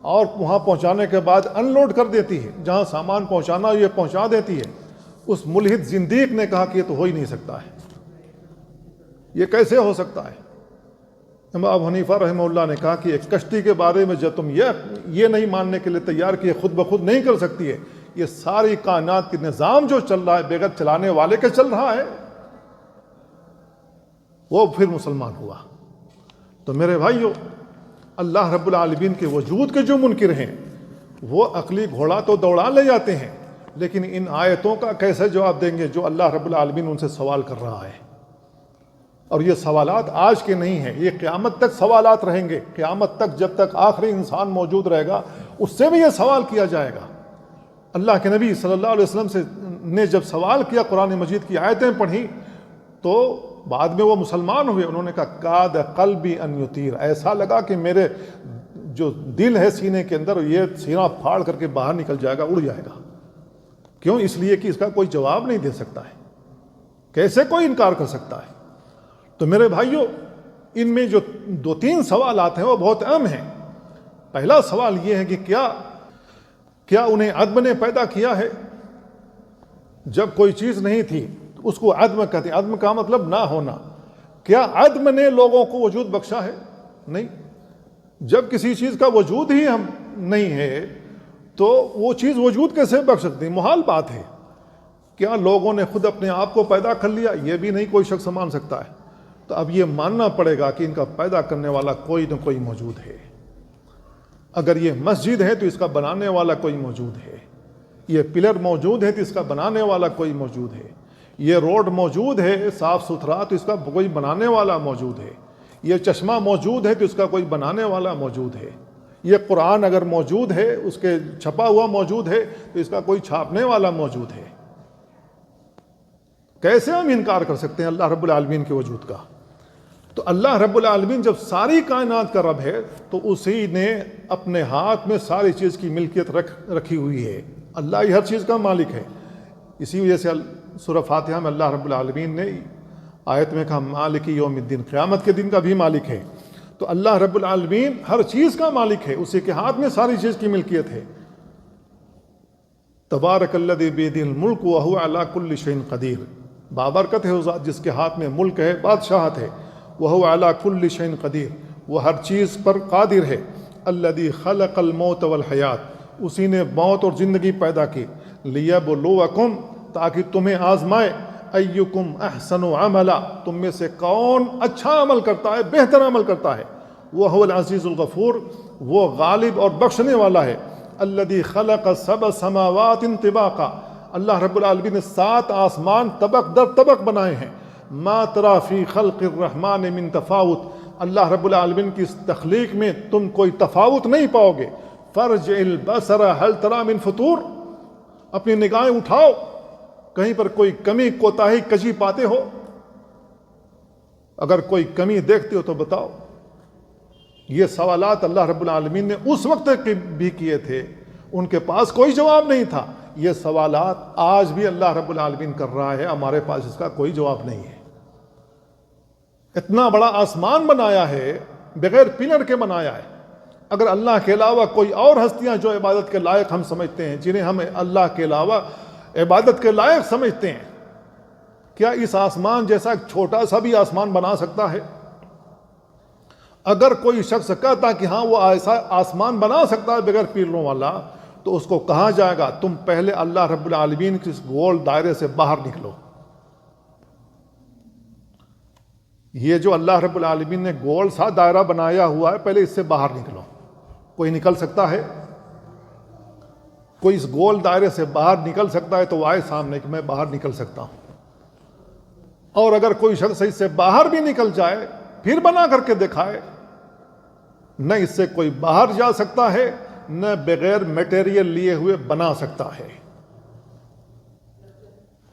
اور وہاں پہنچانے کے بعد ان لوڈ کر دیتی ہے. جہاں سامان پہنچانا یہ پہنچا دیتی ہے. اس ملحد زندیق نے کہا کہ یہ تو ہو ہی نہیں سکتا ہے, یہ کیسے ہو سکتا ہے؟ امام ابو حنیفہ رحمہ اللہ نے کہا کہ ایک کشتی کے بارے میں جب تم یہ نہیں ماننے کے لیے تیار کہ یہ خود بخود نہیں کر سکتی ہے, یہ ساری کائنات کے نظام جو چل رہا ہے بغیر چلانے والے کے چل رہا ہے, وہ پھر مسلمان ہوا. تو میرے بھائیو, اللہ رب العالمین کے وجود کے جو منکر ہیں وہ عقلی گھوڑا تو دوڑا لے جاتے ہیں, لیکن ان آیتوں کا کیسے جواب دیں گے جو اللہ رب العالمین ان سے سوال کر رہا ہے؟ اور یہ سوالات آج کے نہیں ہیں, یہ قیامت تک سوالات رہیں گے. قیامت تک جب تک آخری انسان موجود رہے گا اس سے بھی یہ سوال کیا جائے گا. اللہ کے نبی صلی اللہ علیہ وسلم نے جب سوال کیا, قرآن مجید کی آیتیں پڑھی, تو بعد میں وہ مسلمان ہوئے. انہوں نے کہا کاد قلبی ان یطیر, ایسا لگا کہ میرے جو دل ہے سینے کے اندر یہ سینہ پھاڑ کر کے باہر نکل جائے گا, اڑ جائے گا. کیوں؟ اس لیے کہ اس کا کوئی جواب نہیں دے سکتا ہے. کیسے کوئی انکار کر سکتا ہے؟ تو میرے بھائیوں, ان میں جو 2-3 سوالات ہیں وہ بہت اہم ہیں. پہلا سوال یہ ہے کہ کیا انہیں عدم نے پیدا کیا ہے؟ جب کوئی چیز نہیں تھی تو اس کو عدم کہتے ہیں. عدم کا مطلب نہ ہونا. کیا عدم نے لوگوں کو وجود بخشا ہے؟ نہیں. جب کسی چیز کا وجود ہی ہم نہیں ہے تو وہ چیز وجود کیسے بخش سکتی ہے؟ محال بات ہے. کیا لوگوں نے خود اپنے آپ کو پیدا کر لیا؟ یہ بھی نہیں کوئی شخص مان سکتا ہے. تو اب یہ ماننا پڑے گا کہ ان کا پیدا کرنے والا کوئی نہ کوئی موجود ہے. اگر یہ مسجد ہے تو اس کا بنانے والا کوئی موجود ہے. یہ پلر موجود ہے تو اس کا بنانے والا کوئی موجود ہے. یہ روڈ موجود ہے صاف ستھرا تو اس کا کوئی بنانے والا موجود ہے. یہ چشمہ موجود ہے تو اس کا کوئی بنانے والا موجود ہے. یہ قرآن اگر موجود ہے, اس کے چھپا ہوا موجود ہے, تو اس کا کوئی چھاپنے والا موجود ہے. کیسے ہم انکار کر سکتے ہیں اللہ رب العالمین کے وجود کا؟ تو اللہ رب العالمین جب ساری کائنات کا رب ہے تو اسی نے اپنے ہاتھ میں ساری چیز کی ملکیت رکھی ہوئی ہے. اللہ ہی ہر چیز کا مالک ہے. اسی وجہ سے سورہ فاتحہ میں اللہ رب العالمین نے آیت میں کہا مالک یوم الدین, قیامت کے دن کا بھی مالک ہے. تو اللہ رب العالمین ہر چیز کا مالک ہے, اسی کے ہاتھ میں ساری چیز کی ملکیت ہے. تبارک الذی بیدہ الملک وہو علی کل شیء قدیر. بابرکت ہے وہ ذات جس کے ہاتھ میں ملک ہے، بادشاہت ہے۔ وَهُوَ عَلَى كُلِّ شَيْءٍ قدیر، وہ ہر چیز پر قادر ہے۔ الَّذِي خَلَقَ الْمَوْتَ وَالْحَيَاةَ، اسی نے موت اور زندگی پیدا کی۔ لِيَبْلُوَكُمْ، تاکہ تمہیں آزمائے۔ اَيُّكُمْ أَحْسَنُ عَمَلًا، تم میں سے کون اچھا عمل کرتا ہے، بہتر عمل کرتا ہے۔ وَهُوَ الْعَزِيزُ الْغَفُورُ، وہ غالب اور بخشنے والا ہے۔ الَّذِي خَلَقَ سَبْعَ سَمَاوَاتٍ طِبَاقًا، اللہ رب العالمین نے 7 آسمان طبق در طبق بنائے ہیں۔ مَا تَرَى فِي خَلْقِ الرَّحْمَٰنِ مِن تَفَاوُتٍ، اللہ رب العالمین کی اس تخلیق میں تم کوئی تفاوت نہیں پاؤ گے۔ فَارْجِعِ الْبَصَرَ هَلْ تَرَىٰ مِن فُطُورٍ، اپنی نگاہیں اٹھاؤ، کہیں پر کوئی کمی کوتاہی کجی پاتے ہو؟ اگر کوئی کمی دیکھتے ہو تو بتاؤ۔ یہ سوالات اللہ رب العالمین نے اس وقت بھی کیے تھے، ان کے پاس کوئی جواب نہیں تھا۔ یہ سوالات آج بھی اللہ رب العالمین کر رہا ہے، ہمارے پاس اس کا کوئی جواب نہیں ہے۔ اتنا بڑا آسمان بنایا ہے، بغیر پلر کے بنایا ہے۔ اگر اللہ کے علاوہ کوئی اور ہستیاں جو عبادت کے لائق ہم سمجھتے ہیں، جنہیں ہم اللہ کے علاوہ عبادت کے لائق سمجھتے ہیں، کیا اس آسمان جیسا ایک چھوٹا سا بھی آسمان بنا سکتا ہے؟ اگر کوئی شخص کہتا کہ ہاں وہ ایسا آسمان بنا سکتا ہے بغیر پیلروں والا، تو اس کو کہا جائے گا تم پہلے اللہ رب العالمین کے اس گول دائرے سے باہر نکلو۔ یہ جو اللہ رب العالمین نے گول سا دائرہ بنایا ہوا ہے، پہلے اس سے باہر نکلو۔ کوئی نکل سکتا ہے؟ کوئی اس گول دائرے سے باہر نکل سکتا ہے تو وہ آئے سامنے کہ میں باہر نکل سکتا ہوں۔ اور اگر کوئی شخص اس سے باہر بھی نکل جائے، پھر بنا کر کے دکھائے، نہ اس سے کوئی باہر جا سکتا ہے، نہ بغیر میٹیریل لیے ہوئے بنا سکتا ہے۔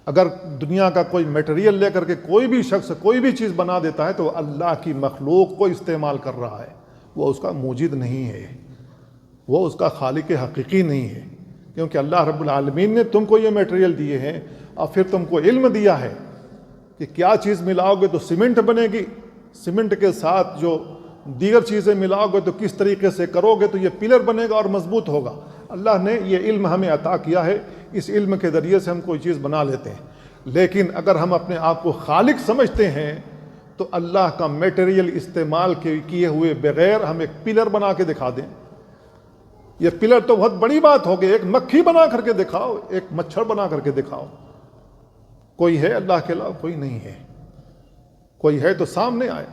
اگر دنیا کا کوئی میٹیریل لے کر کے کوئی بھی شخص کوئی بھی چیز بنا دیتا ہے تو اللہ کی مخلوق کو استعمال کر رہا ہے، وہ اس کا موجد نہیں ہے، وہ اس کا خالق حقیقی نہیں ہے۔ کیونکہ اللہ رب العالمین نے تم کو یہ میٹیریل دیے ہیں، اور پھر تم کو علم دیا ہے کہ کیا چیز ملاؤ گے تو سیمنٹ بنے گی، سیمنٹ کے ساتھ جو دیگر چیزیں ملاؤ گے تو کس طریقے سے کرو گے تو یہ پلر بنے گا اور مضبوط ہوگا۔ اللہ نے یہ علم ہمیں عطا کیا ہے، اس علم کے ذریعے سے ہم کوئی چیز بنا لیتے ہیں۔ لیکن اگر ہم اپنے آپ کو خالق سمجھتے ہیں تو اللہ کا میٹیریل استعمال کیے ہوئے بغیر ہم ایک پلر بنا کے دکھا دیں، یہ پلر تو بہت بڑی بات ہوگی، ایک مکھی بنا کر کے دکھاؤ، ایک مچھر بنا کر کے دکھاؤ۔ کوئی ہے اللہ کے علاوہ؟ کوئی نہیں ہے۔ کوئی ہے تو سامنے آئے۔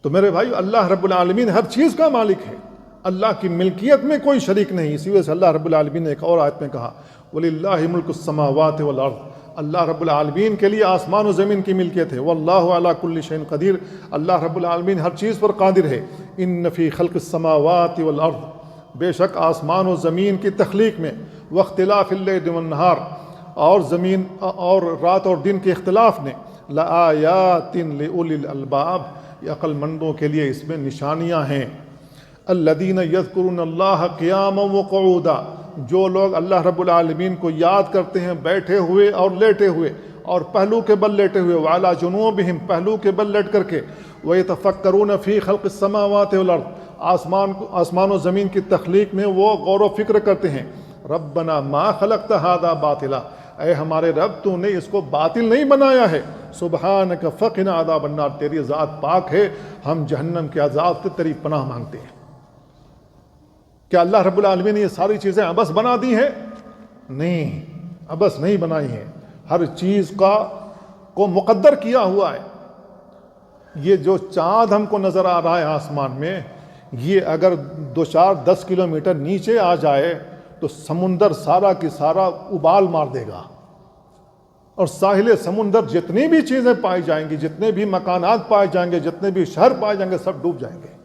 تو میرے بھائی، اللہ رب العالمین ہر چیز کا مالک ہے، اللہ کی ملکیت میں کوئی شریک نہیں۔ اسی وجہ سے اللہ رب العالمین نے ایک اور آیت میں کہا وَلِلَّهِ مُلْكُ السَّمَاوَاتِ وَالْأَرْضِ، اللہ رب العالمین کے لیے آسمان و زمین کی ملکیت ہے۔ وَاللَّهُ عَلَى كُلِّ شَيْءٍ قدیر، اللہ رب العالمین ہر چیز پر قادر ہے۔ إِنَّ فِي خَلْقِ السَّمَاوَاتِ وَالْأَرْضِ، بے شک آسمان و زمین کی تخلیق میں، وَاخْتِلَافِ اللَّيْلِ وَالنَّهَارِ، اور زمین اور رات اور دن کے اختلاف نے، لَآيَاتٍ لِأُولِي الْأَلْبَابِ، عقل مندوں کے لیے اس میں نشانیاں ہیں۔ الذین یذکرون اللہ قیاما وقعودا، جو لوگ اللہ رب العالمین کو یاد کرتے ہیں بیٹھے ہوئے اور لیٹے ہوئے، اور پہلو کے بل لیٹے ہوئے، وعلی جنوبہم، پہلو کے بل لیٹ کر کے، ویتفکرون فی خلق السماوات والارض، آسمان و زمین کی تخلیق میں وہ غور و فکر کرتے ہیں۔ ربنا ما خلقت ھذا باطلا، اے ہمارے رب تو نے اس کو باطل نہیں بنایا ہے۔ سبحانک فقنا عذاب النار، تیری ذات پاک ہے، ہم جہنم کے عذاب سے تیری پناہ مانگتے ہیں۔ کیا اللہ رب العالمین نے یہ ساری چیزیں عبث بنا دی ہیں؟ نہیں، عبث نہیں بنائی ہیں، ہر چیز کو مقدر کیا ہوا ہے۔ یہ جو چاند ہم کو نظر آ رہا ہے آسمان میں، یہ اگر 2-4-10 کلومیٹر نیچے آ جائے تو سمندر سارا کی سارا ابال مار دے گا، اور ساحل سمندر جتنی بھی چیزیں پائی جائیں گی، جتنے بھی مکانات پائے جائیں گے، جتنے بھی شہر پائے جائیں گے، سب ڈوب جائیں گے۔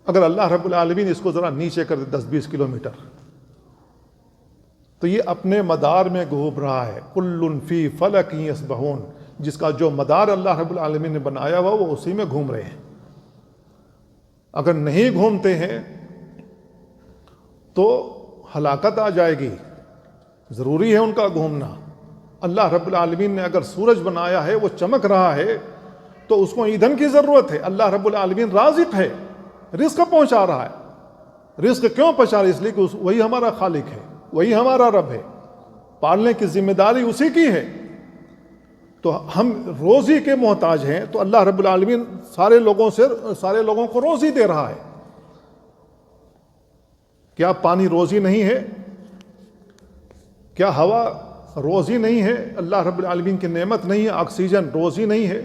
اگر اللہ رب العالمین اس کو ذرا نیچے کر دے 10-20 کلومیٹر، تو یہ اپنے مدار میں گھوم رہا ہے۔ کل فی فلک یسبحون، جس کا جو مدار اللہ رب العالمین نے بنایا ہوا وہ اسی میں گھوم رہے ہیں۔ اگر نہیں گھومتے ہیں تو ہلاکت آ جائے گی، ضروری ہے ان کا گھومنا۔ اللہ رب العالمین نے اگر سورج بنایا ہے، وہ چمک رہا ہے، تو اس کو ایندھن کی ضرورت ہے۔ اللہ رب العالمین رازق ہے، رزق پہنچا رہا ہے۔ رزق کیوں پہنچا رہا ہے؟ اس لیے کہ وہی ہمارا خالق ہے، وہی ہمارا رب ہے، پالنے کی ذمہ داری اسی کی ہے۔ تو ہم روزی کے محتاج ہیں، تو اللہ رب العالمین سارے لوگوں کو روزی دے رہا ہے۔ کیا پانی روزی نہیں ہے؟ کیا ہوا روزی نہیں ہے؟ اللہ رب العالمین کی نعمت نہیں ہے؟ آکسیجن روزی نہیں ہے؟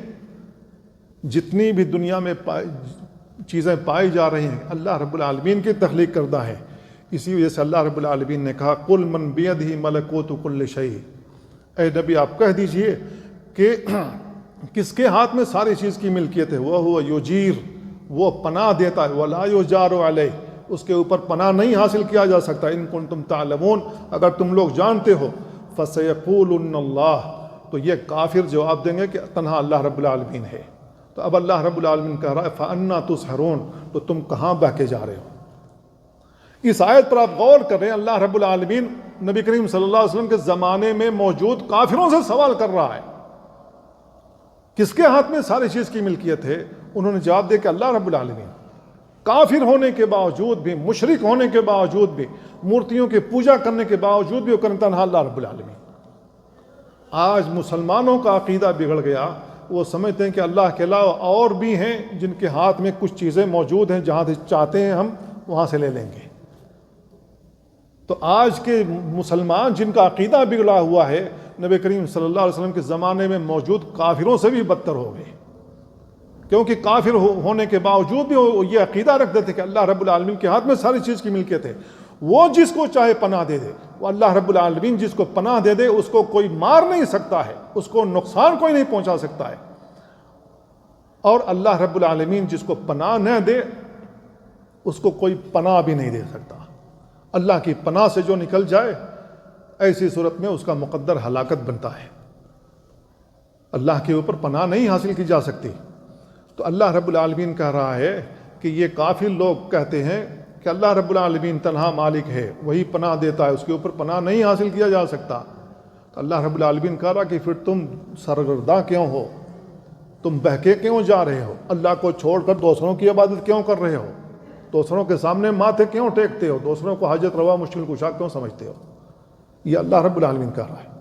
جتنی بھی دنیا میں چیزیں پائی جا رہی ہیں اللہ رب العالمین کی تخلیق کردہ ہے۔ اسی وجہ سے اللہ رب العالمین نے کہا قل من بیدہ ملکوت کل شیء، اے نبی آپ کہہ دیجئے کہ کس کے ہاتھ میں ساری چیز کی ملکیت ہے؟ وہ یجیر، وہ پناہ دیتا ہے، ولا یجار علیہ، اس کے اوپر پناہ نہیں حاصل کیا جا سکتا۔ ان کنتم تعلمون، اگر تم لوگ جانتے ہو، فسیقولن اللہ، تو یہ کافر جواب دیں گے کہ تنہا اللہ رب العالمین ہے۔ تو اب اللہ رب العالمین کہہ رہا ہے فَأَنَّا تُسْحَرُونَ، تو تم کہاں بہہ کے جا رہے ہو؟ اس آیت پر آپ غور کر رہے ہیں، اللہ رب العالمین نبی کریم صلی اللہ علیہ وسلم کے زمانے میں موجود کافروں سے سوال کر رہا ہے، کس کے ہاتھ میں ساری چیز کی ملکیت ہے؟ انہوں نے جواب دیا کہ اللہ رب العالمین۔ کافر ہونے کے باوجود بھی، مشرک ہونے کے باوجود بھی، مورتیوں کی پوجا کرنے کے باوجود بھی وہ کرتا تنہا اللہ رب العالمین۔ آج مسلمانوں کا عقیدہ بگڑ گیا، وہ سمجھتے ہیں کہ اللہ کے علاوہ اور بھی ہیں جن کے ہاتھ میں کچھ چیزیں موجود ہیں، جہاں سے چاہتے ہیں ہم وہاں سے لے لیں گے۔ تو آج کے مسلمان جن کا عقیدہ بگڑا ہوا ہے، نبی کریم صلی اللہ علیہ وسلم کے زمانے میں موجود کافروں سے بھی بدتر ہو گئے، کیونکہ کافر ہونے کے باوجود بھی وہ یہ عقیدہ رکھتے تھے کہ اللہ رب العالمین کے ہاتھ میں ساری چیز کی ملکیت ہے، وہ جس کو چاہے پناہ دے دے، وہ اللہ رب العالمین جس کو پناہ دے دے اس کو کوئی مار نہیں سکتا ہے، اس کو نقصان کوئی نہیں پہنچا سکتا ہے، اور اللہ رب العالمین جس کو پناہ نہ دے اس کو کوئی پناہ بھی نہیں دے سکتا۔ اللہ کی پناہ سے جو نکل جائے ایسی صورت میں اس کا مقدر ہلاکت بنتا ہے، اللہ کے اوپر پناہ نہیں حاصل کی جا سکتی۔ تو اللہ رب العالمین کہہ رہا ہے کہ یہ کافر لوگ کہتے ہیں کہ اللہ رب العالمین تنہا مالک ہے، وہی پناہ دیتا ہے، اس کے اوپر پناہ نہیں حاصل کیا جا سکتا۔ تو اللہ رب العالمین کہہ رہا کہ پھر تم سرگرداں کیوں ہو؟ تم بہکے کیوں جا رہے ہو؟ اللہ کو چھوڑ کر دوسروں کی عبادت کیوں کر رہے ہو؟ دوسروں کے سامنے ماتھے کیوں ٹیکتے ہو؟ دوسروں کو حاجت روا مشکل کشا کیوں سمجھتے ہو؟ یہ اللہ رب العالمین کہہ رہا ہے۔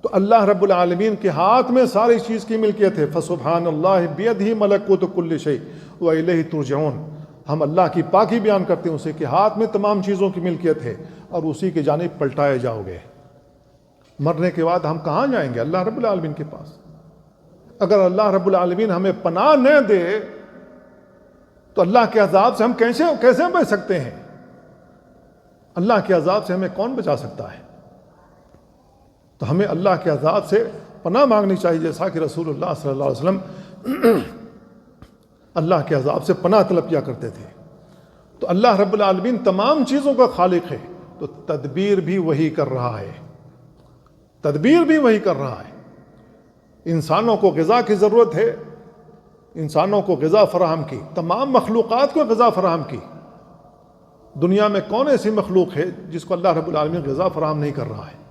تو اللہ رب العالمین کے ہاتھ میں ساری چیز کی ملکیت ہے۔ فسبحان اللہ بیدہ ملکوت کل شیء والیہ ترجعون، ہم اللہ کی پاکی بیان کرتے ہیں، اسے کے ہاتھ میں تمام چیزوں کی ملکیت ہے اور اسی کی جانب پلٹائے جاؤ گے۔ مرنے کے بعد ہم کہاں جائیں گے؟ اللہ رب العالمین کے پاس۔ اگر اللہ رب العالمین ہمیں پناہ نہ دے تو اللہ کے عذاب سے ہم کیسے بچ سکتے ہیں؟ اللہ کے عذاب سے ہمیں کون بچا سکتا ہے؟ تو ہمیں اللہ کے عذاب سے پناہ مانگنی چاہیے، جیسا کہ رسول اللہ صلی اللہ علیہ وسلم اللہ کے عذاب سے پناہ طلب کیا کرتے تھے۔ تو اللہ رب العالمین تمام چیزوں کا خالق ہے، تو تدبیر بھی وہی کر رہا ہے، تدبیر بھی وہی کر رہا ہے۔ انسانوں کو غذا کی ضرورت ہے، انسانوں کو غذا فراہم کی، تمام مخلوقات کو غذا فراہم کی۔ دنیا میں کون ایسی مخلوق ہے جس کو اللہ رب العالمین غذا فراہم نہیں کر رہا ہے؟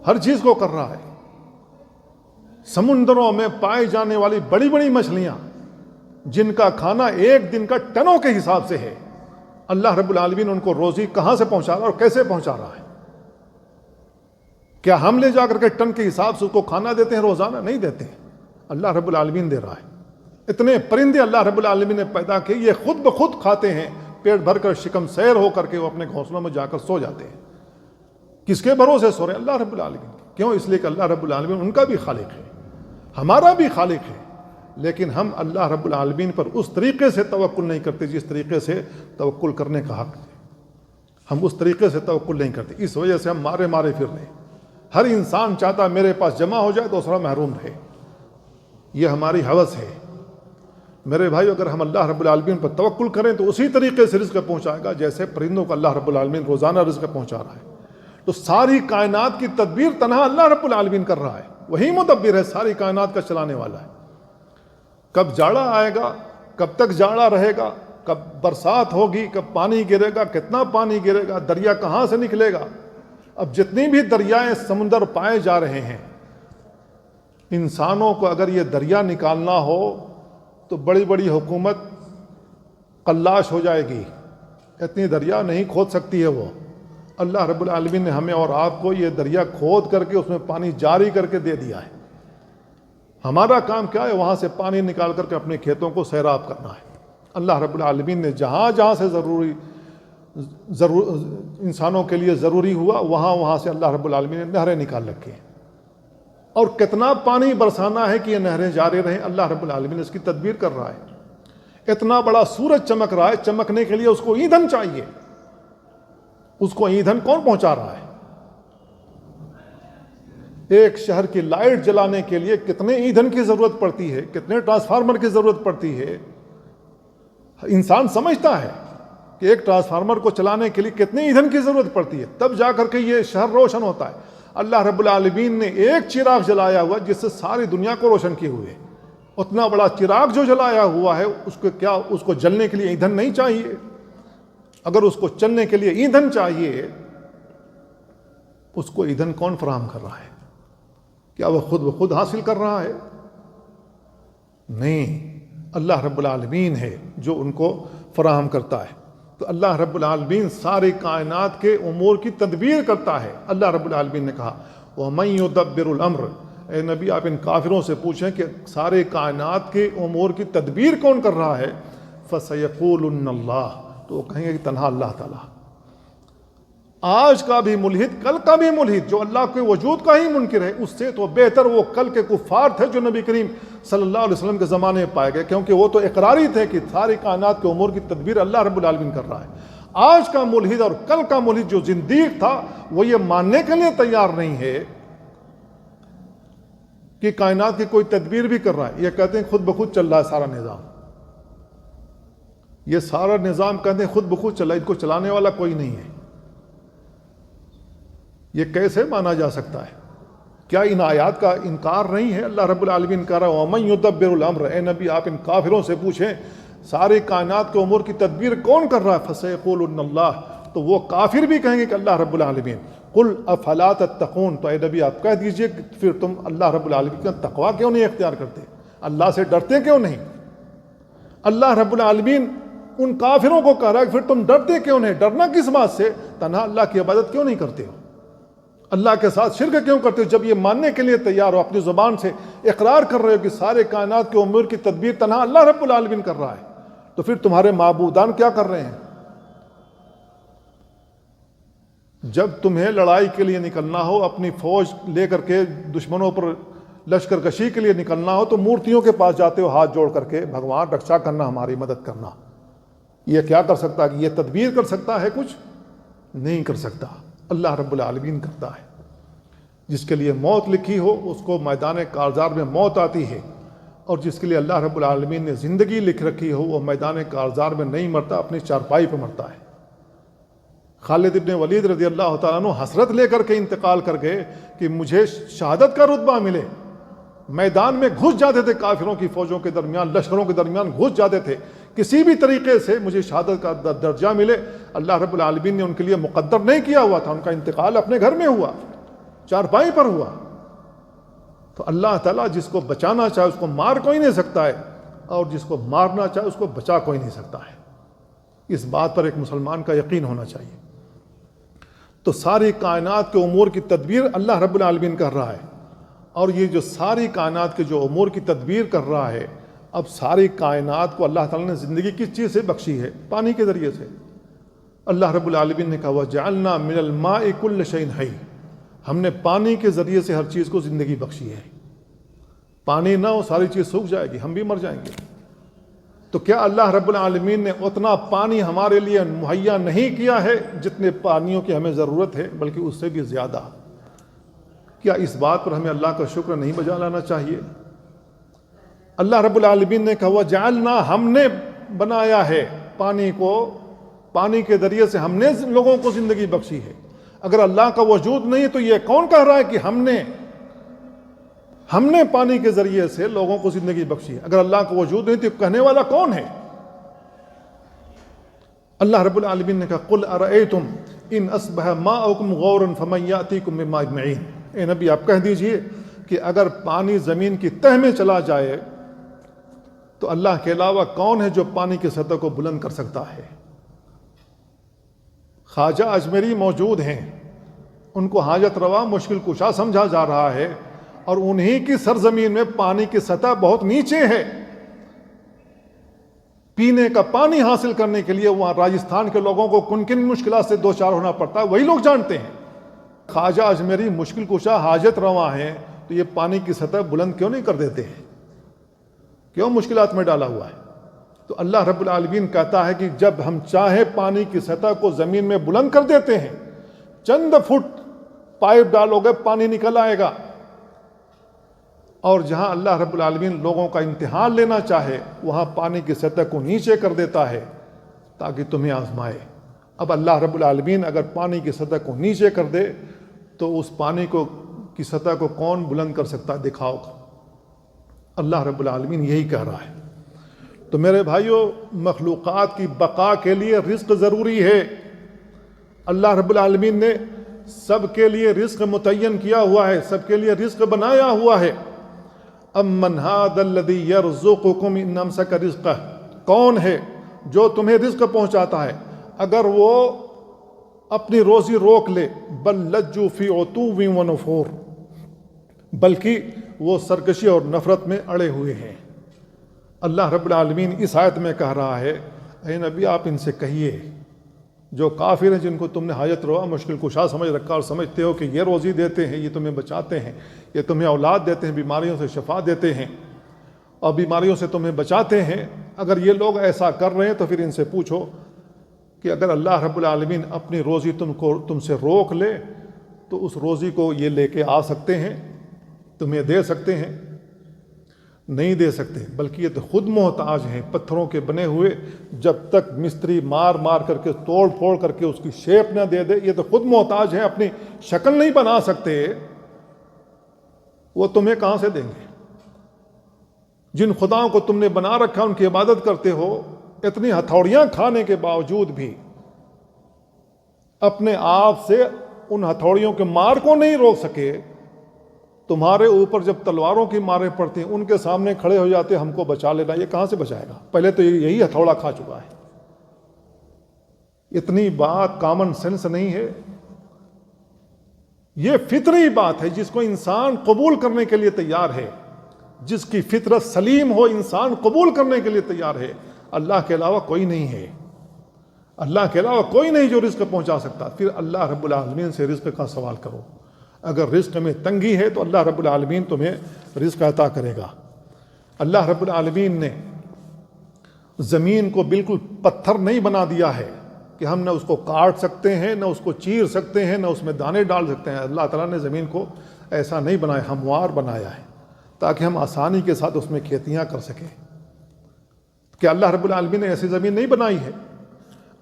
ہر چیز کو کر رہا ہے۔ سمندروں میں پائی جانے والی بڑی بڑی مچھلیاں جن کا کھانا ایک دن کا ٹنوں کے حساب سے ہے، اللہ رب العالمین ان کو روزی کہاں سے پہنچا رہا ہے اور کیسے پہنچا رہا ہے؟ کیا ہم لے جا کر کے ٹن کے حساب سے اس کو کھانا دیتے ہیں روزانہ؟ نہیں دیتے ہیں، اللہ رب العالمین دے رہا ہے۔ اتنے پرندے اللہ رب العالمین نے پیدا کیے، یہ خود بخود کھاتے ہیں، پیٹ بھر کر شکم سیر ہو کر کے وہ اپنے گھونسلوں میں جا کر سو جاتے ہیں۔ کس کے بھروسے سو رہے ہیں؟ اللہ رب العالمین۔ کیوں؟ اس لیے کہ اللہ رب العالمین ان کا بھی خالق ہے، ہمارا بھی خالق ہے، لیکن ہم اللہ رب العالمین پر اس طریقے سے توکل نہیں کرتے جس طریقے سے توکل کرنے کا حق ہے۔ ہم اس طریقے سے توکل نہیں کرتے، اس وجہ سے ہم مارے پھر رہے ہیں۔ ہر انسان چاہتا میرے پاس جمع ہو جائے دوسرا محروم رہے، یہ ہماری ہوس ہے۔ میرے بھائی، اگر ہم اللہ رب العالمین پر توکل کریں تو اسی طریقے سے رزق پہنچائے گا جیسے پرندوں کو اللہ رب العالمین روزانہ رزق پہنچا رہا ہے۔ تو ساری کائنات کی تدبیر تنہا اللہ رب العالمین کر رہا ہے، وہی مدبر ہے، ساری کائنات کا چلانے والا ہے۔ کب جاڑا آئے گا، کب تک جاڑا رہے گا، کب برسات ہوگی، کب پانی گرے گا، کتنا پانی گرے گا، دریا کہاں سے نکلے گا۔ اب جتنی بھی دریائیں سمندر پائے جا رہے ہیں، انسانوں کو اگر یہ دریا نکالنا ہو تو بڑی بڑی حکومت قلاش ہو جائے گی، اتنی دریا نہیں کھود سکتی ہے وہ۔ اللہ رب العالمین نے ہمیں اور آپ کو یہ دریا کھود کر کے اس میں پانی جاری کر کے دے دیا ہے۔ ہمارا کام کیا ہے؟ وہاں سے پانی نکال کر کے اپنے کھیتوں کو سیراب کرنا ہے۔ اللہ رب العالمین نے جہاں جہاں سے انسانوں کے لیے ضروری ہوا وہاں سے اللہ رب العالمین نے نہریں نکال رکھی ہیں، اور کتنا پانی برسانا ہے کہ یہ نہریں جاری رہیں، اللہ رب العالمین اس کی تدبیر کر رہا ہے۔ اتنا بڑا سورج چمک رہا ہے، چمکنے کے لیے اس کو ایندھن چاہیے، اس کو ایندھن کون پہنچا رہا ہے؟ ایک شہر کی لائٹ جلانے کے لیے کتنے ایندھن کی ضرورت پڑتی ہے، کتنے ٹرانسفارمر کی ضرورت پڑتی ہے۔ انسان سمجھتا ہے کہ ایک ٹرانسفارمر کو چلانے کے لیے کتنے ایندھن کی ضرورت پڑتی ہے، تب جا کر کے یہ شہر روشن ہوتا ہے۔ اللہ رب العالمین نے ایک چراغ جلایا ہوا جس سے ساری دنیا کو روشن کیے ہوئے، اتنا بڑا چراغ جو جلایا ہوا ہے اس کو جلنے کے لیے ایندھن نہیں چاہیے؟ اگر اس کو چلنے کے لیے ایندھن چاہیے، اس کو ایندھن کون فراہم کر رہا ہے؟ کیا وہ خود بخود حاصل کر رہا ہے؟ نہیں، اللہ رب العالمین ہے جو ان کو فراہم کرتا ہے۔ تو اللہ رب العالمین ساری کائنات کے امور کی تدبیر کرتا ہے۔ اللہ رب العالمین نے کہا وَمَن يُدَبِّرُ الْأَمْرَ، اے نبی آپ ان کافروں سے پوچھیں کہ سارے کائنات کے امور کی تدبیر کون کر رہا ہے؟ فَسَيَقُولُنَّ اللَّهُ، تو وہ کہیں گے کہ تنہا اللہ تعالیٰ۔ آج کا بھی ملحد، کل کا بھی ملحد جو اللہ کے وجود کا ہی منکر ہے، اس سے تو بہتر وہ کل کے کفار تھے جو نبی کریم صلی اللہ علیہ وسلم کے زمانے میں پائے گئے، کیونکہ وہ تو اقراری تھے کہ ساری کائنات کے امور کی تدبیر اللہ رب العالمین کر رہا ہے۔ آج کا ملحد اور کل کا ملحد جو زندیق تھا وہ یہ ماننے کے لیے تیار نہیں ہے کہ کائنات کی کوئی تدبیر بھی کر رہا ہے۔ یہ کہتے ہیں خود بخود چل رہا ہے سارا نظام، یہ سارا نظام کہتے ہیں خود بخود چل رہا ہے، ان کو چلانے والا کوئی نہیں ہے۔ یہ کیسے مانا جا سکتا ہے؟ کیا ان آیات کا انکار نہیں ہے؟ اللہ رب العالمین کہہ رہا ہے وَمَن يُدَبِّرُ الْأَمْرَ، اے نبی آپ ان کافروں سے پوچھیں سارے کائنات کے امور کی تدبیر کون کر رہا ہے؟ فَسَيَقُولُنَّ اللَّهُ، تو وہ کافر بھی کہیں گے کہ اللہ رب العالمین۔ قُلْ أَفَلَا تَتَّقُونَ، تو اے نبی آپ کہہ دیجئے کہ پھر تم اللہ رب العالمین کا تقوی کیوں نہیں اختیار کرتے؟ اللہ سے ڈرتے کیوں نہیں؟ اللہ رب العالمین ان کافروں کو کہہ رہا ہے کہ پھر تم ڈرتے کیوں نہیں؟ ڈرنا کس بات سے؟ تنہا اللہ کی عبادت کیوں نہیں کرتے ہو؟ اللہ کے ساتھ شرک کیوں کرتے ہو؟ جب یہ ماننے کے لیے تیار ہو، اپنی زبان سے اقرار کر رہے ہو کہ سارے کائنات کے امور کی تدبیر تنہا اللہ رب العالمین کر رہا ہے، تو پھر تمہارے معبودان کیا کر رہے ہیں؟ جب تمہیں لڑائی کے لیے نکلنا ہو، اپنی فوج لے کر کے دشمنوں پر لشکر کشی کے لیے نکلنا ہو، تو مورتیوں کے پاس جاتے ہو ہاتھ جوڑ کر کے، بھگوان رکشا کرنا، ہماری مدد کرنا۔ یہ کیا کر سکتا ہے؟ یہ تدبیر کر سکتا ہے؟ کچھ نہیں کر سکتا، اللہ رب العالمین کرتا ہے۔ جس کے لیے موت لکھی ہو اس کو میدان کارزار میں موت آتی ہے، اور جس کے لیے اللہ رب العالمین نے زندگی لکھ رکھی ہو وہ میدان کارزار میں نہیں مرتا، اپنی چارپائی پہ مرتا ہے۔ خالد ابن ولید رضی اللہ تعالیٰ عنہ حسرت لے کر کے انتقال کر گئے کہ مجھے شہادت کا رتبہ ملے۔ میدان میں گھس جاتے تھے، کافروں کی فوجوں کے درمیان، لشکروں کے درمیان گھس جاتے تھے، کسی بھی طریقے سے مجھے شہادت کا درجہ ملے۔ اللہ رب العالمین نے ان کے لیے مقدر نہیں کیا ہوا تھا، ان کا انتقال اپنے گھر میں ہوا، چارپائی پر ہوا۔ تو اللہ تعالیٰ جس کو بچانا چاہے اس کو مار کوئی نہیں سکتا ہے، اور جس کو مارنا چاہے اس کو بچا کوئی نہیں سکتا ہے۔ اس بات پر ایک مسلمان کا یقین ہونا چاہیے۔ تو ساری کائنات کے امور کی تدبیر اللہ رب العالمین کر رہا ہے، اور یہ جو ساری کائنات کے جو امور کی تدبیر کر رہا ہے، اب ساری کائنات کو اللہ تعالیٰ نے زندگی کس چیز سے بخشی ہے؟ پانی کے ذریعے سے۔ اللہ رب العالمین نے کہا وَجَعَلْنَا مِنَ الْمَاءِ كُلَّ شَيْءٍ حَيٍّ، ہم نے پانی کے ذریعے سے ہر چیز کو زندگی بخشی ہے۔ پانی نہ ہو ساری چیز سوکھ جائے گی، ہم بھی مر جائیں گے۔ تو کیا اللہ رب العالمین نے اتنا پانی ہمارے لیے مہیا نہیں کیا ہے جتنے پانیوں کی ہمیں ضرورت ہے، بلکہ اس سے بھی زیادہ؟ کیا اس بات پر ہمیں اللہ کا شکر نہیں بجا لانا چاہیے؟ اللہ رب العالمین نے کہا وَجَعَلْنَا، ہم نے بنایا ہے پانی کو، پانی کے ذریعے سے ہم نے لوگوں کو زندگی بخشی ہے۔ اگر اللہ کا وجود نہیں تو یہ کون کہہ رہا ہے کہ ہم نے پانی کے ذریعے سے لوگوں کو زندگی بخشی ہے؟ اگر اللہ کا وجود نہیں تو کہنے والا کون ہے؟ اللہ رب العالمین نے کہا قُلْ أَرَأَيْتُمْ إِنْ أَصْبَحَ مَاؤُكُمْ غَوْرًا فَمَنْ يَأْتِيكُمْ بِمَاءٍ مَعِينٍ، اے نبی آپ کہہ دیجئے کہ اگر پانی زمین کی تہ میں چلا جائے تو اللہ کے علاوہ کون ہے جو پانی کی سطح کو بلند کر سکتا ہے؟ خواجہ اجمیری موجود ہیں، ان کو حاجت روا مشکل کشا سمجھا جا رہا ہے، اور انہی کی سرزمین میں پانی کی سطح بہت نیچے ہے. پینے کا پانی حاصل کرنے کے لیے وہاں راجستھان کے لوگوں کو کن کن مشکلات سے دو چار ہونا پڑتا ہے وہی لوگ جانتے ہیں. خواجہ اجمیری مشکل کشا حاجت رواں ہیں تو یہ پانی کی سطح بلند کیوں نہیں کر دیتے ہیں؟ کیوں مشکلات میں ڈالا ہوا ہے؟ تو اللہ رب العالمین کہتا ہے کہ جب ہم چاہیں پانی کی سطح کو زمین میں بلند کر دیتے ہیں. چند فٹ پائپ ڈالو گے پانی نکل آئے گا. اور جہاں اللہ رب العالمین لوگوں کا امتحان لینا چاہے وہاں پانی کی سطح کو نیچے کر دیتا ہے تاکہ تمہیں آزمائے. اب اللہ رب العالمین اگر پانی کی سطح کو نیچے کر دے تو اس پانی کی سطح کو کون بلند کر سکتا ہے؟ دکھاؤ. اللہ رب العالمین یہی کہہ رہا ہے. تو میرے بھائیوں، مخلوقات کی بقا کے لیے رزق ضروری ہے. اللہ رب العالمین نے سب کے لیے رزق متعین کیا ہوا ہے، سب کے لیے رزق بنایا ہوا ہے. امن ھذا الذی یرزقکم ان امسک رزقہ، کون ہے جو تمہیں رزق پہنچاتا ہے اگر وہ اپنی روزی روک لے؟ بل لجوا فی عتو و نفور، بلکہ وہ سرکشی اور نفرت میں اڑے ہوئے ہیں. اللہ رب العالمین اس آیت میں کہہ رہا ہے اے نبی آپ ان سے کہیے جو کافر ہیں، جن کو تم نے حاجت روا مشکل کشا سمجھ رکھا اور سمجھتے ہو کہ یہ روزی دیتے ہیں، یہ تمہیں بچاتے ہیں، یہ تمہیں اولاد دیتے ہیں، بیماریوں سے شفا دیتے ہیں اور بیماریوں سے تمہیں بچاتے ہیں، اگر یہ لوگ ایسا کر رہے ہیں تو پھر ان سے پوچھو کہ اگر اللہ رب العالمین اپنی روزی تم سے روک لے تو اس روزی کو یہ لے کے آ سکتے ہیں، تمہیں دے سکتے ہیں؟ نہیں دے سکتے، بلکہ یہ تو خود محتاج ہیں. پتھروں کے بنے ہوئے جب تک مستری مار مار کر کے توڑ پھوڑ کر کے اس کی شیپ نہ دے دے، یہ تو خود محتاج ہیں، اپنی شکل نہیں بنا سکتے، وہ تمہیں کہاں سے دیں گے؟ جن خداؤں کو تم نے بنا رکھا ان کی عبادت کرتے ہو، اتنی ہتھوڑیاں کھانے کے باوجود بھی اپنے آپ سے ان ہتھوڑیوں کے مار کو نہیں روک سکے. تمہارے اوپر جب تلواروں کی ماریں پڑتی ہیں ان کے سامنے کھڑے ہو جاتے ہم کو بچا لینا، یہ کہاں سے بچائے گا؟ پہلے تو یہی ہتھوڑا کھا چکا ہے. اتنی بات کامن سینس نہیں ہے، یہ فطری بات ہے جس کو انسان قبول کرنے کے لیے تیار ہے، جس کی فطرت سلیم ہو انسان قبول کرنے کے لیے تیار ہے. اللہ کے علاوہ کوئی نہیں ہے، اللہ کے علاوہ کوئی نہیں جو رزق پہنچا سکتا. پھر اللہ رب العالمین سے رزق کا سوال کرو. اگر رزق میں تنگی ہے تو اللہ رب العالمین تمہیں رزق عطا کرے گا. اللہ رب العالمین نے زمین کو بالکل پتھر نہیں بنا دیا ہے کہ ہم نہ اس کو کاٹ سکتے ہیں، نہ اس کو چیر سکتے ہیں، نہ اس میں دانے ڈال سکتے ہیں. اللہ تعالیٰ نے زمین کو ایسا نہیں بنایا، ہموار بنایا ہے تاکہ ہم آسانی کے ساتھ اس میں کھیتیاں کر سکیں. کہ اللہ رب العالمین نے ایسی زمین نہیں بنائی ہے.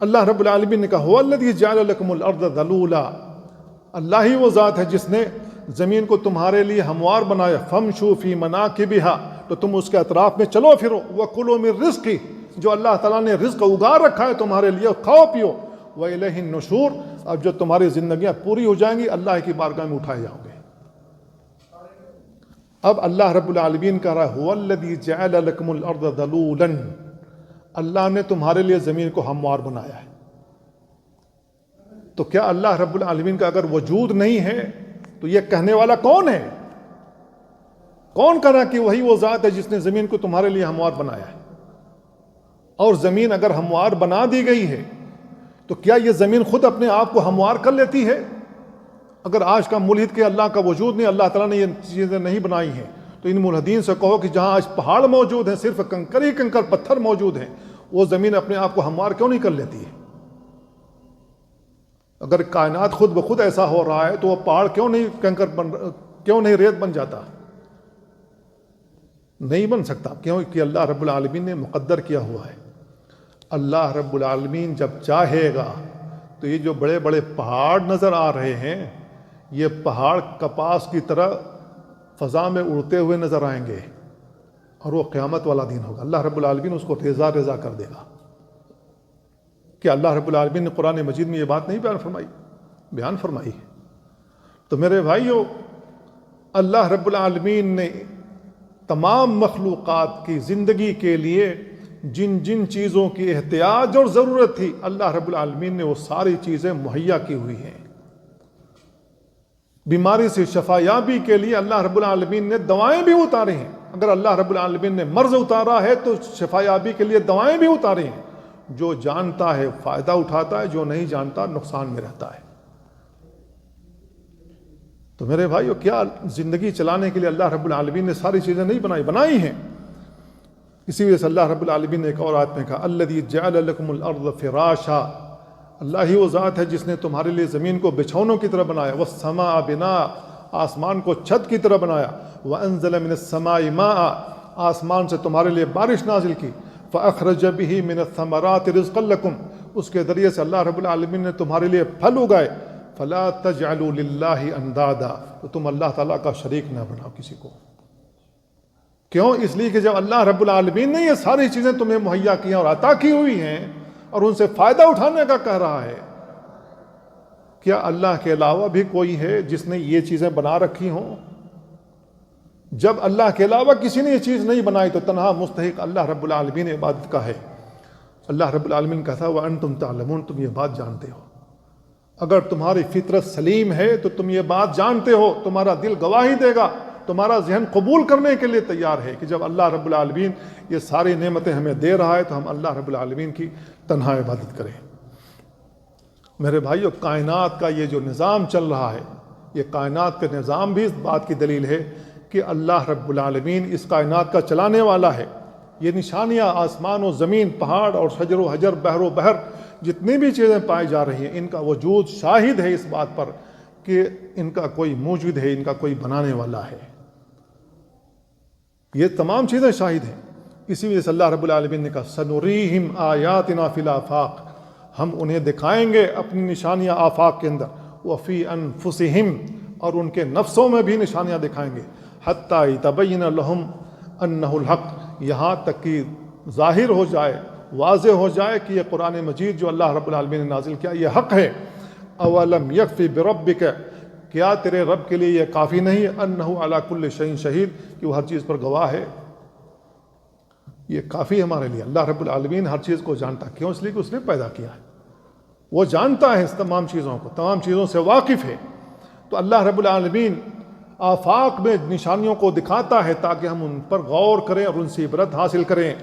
اللہ رب العالمین نے کہا هو الذی جعل لکم الارض ذلولا، اللہ ہی وہ ذات ہے جس نے زمین کو تمہارے لیے ہموار بنایا. فمشوا فی مناکبہا، تو تم اس کے اطراف میں چلو پھرو. وکلوا من رزقہ، جو اللہ تعالیٰ نے رزق اگا رکھا ہے تمہارے لیے، کھاؤ پیو. وإلیہ النشور، اب جو تمہاری زندگیاں پوری ہو جائیں گی اللہ کی بارگاہ میں اٹھائے جاؤ گے. اب اللہ رب العالمین کہہ رہا ہے هو الذی جعل لکم الارض ذلولا، اللہ نے تمہارے لیے زمین کو ہموار بنایا ہے. تو کیا اللہ رب العالمین کا اگر وجود نہیں ہے تو یہ کہنے والا کون ہے؟ کون کہہ رہا کہ وہی وہ ذات ہے جس نے زمین کو تمہارے لیے ہموار بنایا ہے؟ اور زمین اگر ہموار بنا دی گئی ہے تو کیا یہ زمین خود اپنے آپ کو ہموار کر لیتی ہے؟ اگر آج کا ملحد کے اللہ کا وجود نہیں، اللہ تعالیٰ نے یہ چیزیں نہیں بنائی ہیں، تو ان ملحدین سے کہو کہ جہاں آج پہاڑ موجود ہیں، صرف کنکر ہی کنکر پتھر موجود ہیں، وہ زمین اپنے آپ کو ہموار کیوں نہیں کر لیتی ہے؟ اگر کائنات خود بخود ایسا ہو رہا ہے تو وہ پہاڑ کیوں نہیں ریت بن جاتا؟ نہیں بن سکتا، کیونکہ اللہ رب العالمین نے مقدر کیا ہوا ہے. اللہ رب العالمین جب چاہے گا تو یہ جو بڑے بڑے پہاڑ نظر آ رہے ہیں، یہ پہاڑ کپاس کی طرح فضا میں اڑتے ہوئے نظر آئیں گے، اور وہ قیامت والا دن ہوگا. اللہ رب العالمین اس کو ریزہ ریزہ کر دے گا. کہ اللہ رب العالمین نے قرآن مجید میں یہ بات نہیں بیان فرمائی ہے. تو میرے بھائیو، اللہ رب العالمین نے تمام مخلوقات کی زندگی کے لیے جن جن چیزوں کی احتیاج اور ضرورت تھی، اللہ رب العالمین نے وہ ساری چیزیں مہیا کی ہوئی ہیں. بیماری سے شفا یابی کے لیے اللہ رب العالمین نے دوائیں بھی اتاری ہیں. اگر اللہ رب العالمین نے مرض اتارا ہے تو شفا یابی کے لیے دوائیں بھی اتاری ہیں. جو جانتا ہے فائدہ اٹھاتا ہے، جو نہیں جانتا نقصان میں رہتا ہے. تو میرے بھائیو، کیا زندگی چلانے کے لیے اللہ رب العالمین نے ساری چیزیں نہیں بنائی ہیں. اسی وجہ سے اللہ رب العالمین نے ایک اور آیت میں کہا الذی جعل لکم الارض فراشا، اللہ ہی وہ ذات ہے جس نے تمہارے لیے زمین کو بچھونوں کی طرح بنایا، والسماء بناء، آسمان کو چھت کی طرح بنایا، وانزل من السماء ماء، آسمان سے تمہارے لیے بارش نازل کی، فاخرج به من الثمرات رزقا لکم، اس کے ذریعے سے اللہ رب العالمین نے تمہارے لیے پھل اگائے. فلا تجعلوا للہ اندادا، تو تم اللہ تعالیٰ کا شریک نہ بناؤ کسی کو. کیوں؟ اس لیے کہ جب اللہ رب العالمین نے یہ ساری چیزیں تمہیں مہیا کی ہیں اور عطا کی ہوئی ہیں اور ان سے فائدہ اٹھانے کا کہہ رہا ہے، کیا اللہ کے علاوہ بھی کوئی ہے جس نے یہ چیزیں بنا رکھی ہوں؟ جب اللہ کے علاوہ کسی نے یہ چیز نہیں بنائی تو تنہا مستحق اللہ رب العالمین عبادت کا ہے. اللہ رب العالمین کا تھا وَأَنْتُمْ تَعْلَمُونَ، تم یہ بات جانتے ہو. اگر تمہاری فطرت سلیم ہے تو تم یہ بات جانتے ہو، تمہارا دل گواہی دے گا، تمہارا ذہن قبول کرنے کے لیے تیار ہے کہ جب اللہ رب العالمین یہ ساری نعمتیں ہمیں دے رہا ہے تو ہم اللہ رب العالمین کی تنہا عبادت کریں. میرے بھائیو، کائنات کا یہ جو نظام چل رہا ہے، یہ کائنات کا نظام بھی اس بات کی دلیل ہے کہ اللہ رب العالمین اس کائنات کا چلانے والا ہے. یہ نشانیاں آسمان و زمین، پہاڑ اور شجر و حجر، بحر و بحر، جتنی بھی چیزیں پائی جا رہی ہیں، ان کا وجود شاہد ہے اس بات پر کہ ان کا کوئی موجود ہے، ان کا کوئی بنانے والا ہے. یہ تمام چیزیں شاہد ہیں. اسی وجہ سے اللہ رب العالمین نے کہا سنریہم آیاتنا فی الآفاق، ہم انہیں دکھائیں گے اپنی نشانیاں آفاق کے اندر، وفی انفسہم، اور ان کے نفسوں میں بھی نشانیاں دکھائیں گے، حتی یتبین لہم انہ الحق، یہاں تک کہ ظاہر ہو جائے، واضح ہو جائے کہ یہ قرآن مجید جو اللہ رب العالمین نے نازل کیا یہ حق ہے. اولم یکفی بربک، کیا تیرے رب کے لیے یہ کافی نہیں ہے، انہ علی کل شیء شہید، کہ وہ ہر چیز پر گواہ ہے. یہ کافی ہے ہمارے لیے. اللہ رب العالمین ہر چیز کو جانتا ہے. کیوں؟ اس لیے کہ اس نے پیدا کیا ہے، وہ جانتا ہے اس تمام چیزوں کو، تمام چیزوں سے واقف ہے. تو اللہ رب العالمین آفاق میں نشانیوں کو دکھاتا ہے تاکہ ہم ان پر غور کریں اور ان سے عبرت حاصل کریں.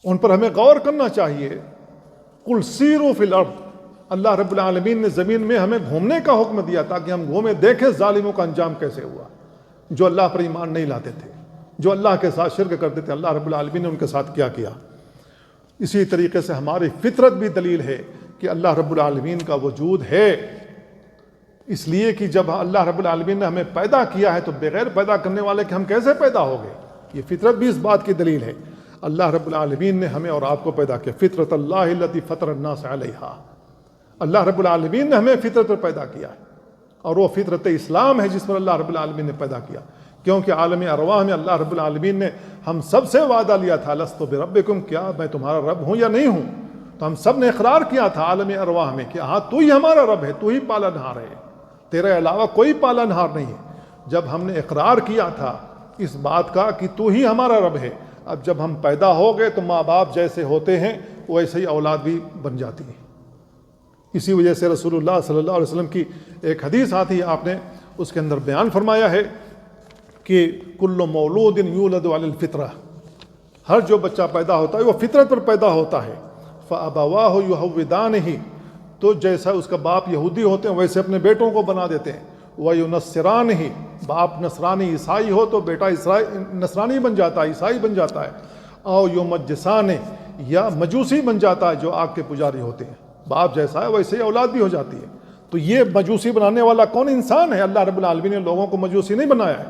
ان پر ہمیں غور کرنا چاہیے. قل سیروا فی الارض، اللہ رب العالمین نے زمین میں ہمیں گھومنے کا حکم دیا تاکہ ہم گھومیں، دیکھیں ظالموں کا انجام کیسے ہوا، جو اللہ پر ایمان نہیں لاتے تھے، جو اللہ کے ساتھ شرک کرتے تھے. اللہ رب العالمین نے ان کے ساتھ کیا. اسی طریقے سے ہماری فطرت بھی دلیل ہے کہ اللہ رب العالمین کا وجود ہے. اس لیے کہ جب اللہ رب العالمین نے ہمیں پیدا کیا ہے تو بغیر پیدا کرنے والے کہ ہم کیسے پیدا ہو گئے، یہ فطرت بھی اس بات کی دلیل ہے. اللہ رب العالمین نے ہمیں اور آپ کو پیدا کیا، فطرت اللہ التی فطر الناس علیہا. اللہ رب العالمین نے ہمیں فطرت پر پیدا کیا ہے، اور وہ فطرت اسلام ہے جس پر اللہ رب العالمین نے پیدا کیا. کیونکہ عالم ارواح میں اللہ رب العالمین نے ہم سب سے وعدہ لیا تھا لست بربکم، کیا میں تمہارا رب ہوں یا نہیں ہوں. تو ہم سب نے اقرار کیا تھا عالم ارواح میں کہ ہاں تو ہی ہمارا رب ہے، تو ہی پالنہار ہے، تیرے علاوہ کوئی پالنہار نہیں ہے. جب ہم نے اقرار کیا تھا اس بات کا کہ تو ہی ہمارا رب ہے، اب جب ہم پیدا ہو گئے تو ماں باپ جیسے ہوتے ہیں ویسے ہی اولاد بھی بن جاتی ہے. اسی وجہ سے رسول اللہ صلی اللہ علیہ وسلم کی ایک حدیث آتی ہے، آپ نے اس کے اندر بیان فرمایا ہے کہ کل مولود یولد علی الفطرہ، ہر جو بچہ پیدا ہوتا ہے وہ فطرت پر پیدا ہوتا ہے. فابواہ یہودانہ، تو جیسا اس کا باپ یہودی ہوتے ہیں ویسے اپنے بیٹوں کو بنا دیتے ہیں. وینصرانہ، باپ نصرانی عیسائی ہو تو بیٹا نصرانی بن جاتا ہے، عیسائی بن جاتا ہے. او یمجسانہ، یا مجوسی بن جاتا ہے جو آگ کے پجاری ہوتے ہیں. باپ جیسا ہے ویسے ہی اولاد بھی ہو جاتی ہے. تو یہ مجوسی بنانے والا کون؟ انسان ہے. اللہ رب العالمین نے لوگوں کو مجوسی نہیں بنایا ہے.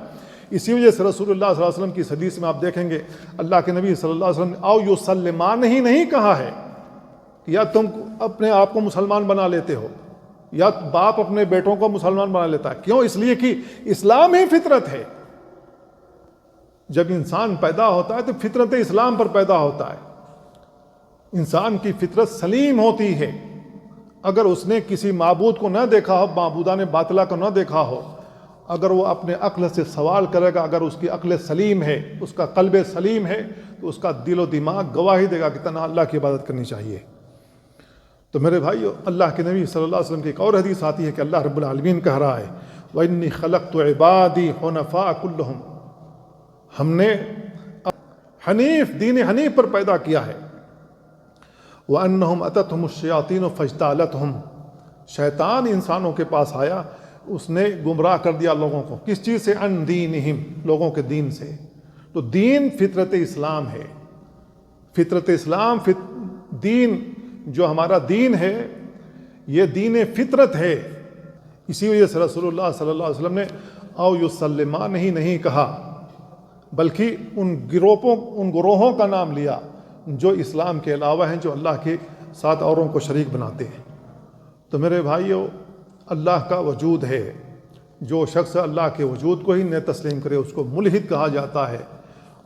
اسی وجہ سے رسول اللہ صلی اللہ علیہ وسلم کی حدیث میں آپ دیکھیں گے اللہ کے نبی صلی اللہ علیہ وسلم نے او یسلمان ہی نہیں کہا ہے، یا تم اپنے آپ کو مسلمان بنا لیتے ہو، یا باپ اپنے بیٹوں کو مسلمان بنا لیتا ہے. کیوں؟ اس لیے کہ اسلام ہی فطرت ہے. جب انسان پیدا ہوتا ہے تو فطرت اسلام پر پیدا ہوتا ہے. انسان کی فطرت سلیم ہوتی ہے. اگر اس نے کسی معبود کو نہ دیکھا ہو، معبودان باطلہ کو نہ دیکھا ہو، اگر وہ اپنے عقل سے سوال کرے گا، اگر اس کی عقل سلیم ہے، اس کا قلب سلیم ہے، تو اس کا دل و دماغ گواہی دے گا کہ تنہا اللہ کی عبادت کرنی چاہیے. تو میرے بھائیو، اللہ کے نبی صلی اللہ علیہ وسلم کی ایک اور حدیث آتی ہے کہ اللہ رب العالمین کہہ رہا ہے وَإِنِّي خَلَقْتُ عِبَادِي حُنَفَاءَ كُلُّهُمْ، ہم نے حنیف دین حنیف پر پیدا کیا ہے. وَأَنَّهُمْ أَتَتْهُمُ الشَّيَاطِينُ فَاجْتَالَتْهُمْ، شیطان انسانوں کے پاس آیا، اس نے گمراہ کر دیا لوگوں کو. کس چیز سے؟ عن دینہم، لوگوں کے دین سے. تو دین فطرت اسلام ہے. فطرت اسلام دین جو ہمارا دین ہے یہ دین فطرت ہے. اسی وجہ سے رسول اللہ صلی اللہ علیہ وسلم نے او یسلمان ہی نہیں کہا، بلکہ ان گروہوں کا نام لیا جو اسلام کے علاوہ ہیں، جو اللہ کے ساتھ اوروں کو شریک بناتے ہیں. تو میرے بھائیو، اللہ کا وجود ہے. جو شخص اللہ کے وجود کو ہی نہ تسلیم کرے اس کو ملحد کہا جاتا ہے.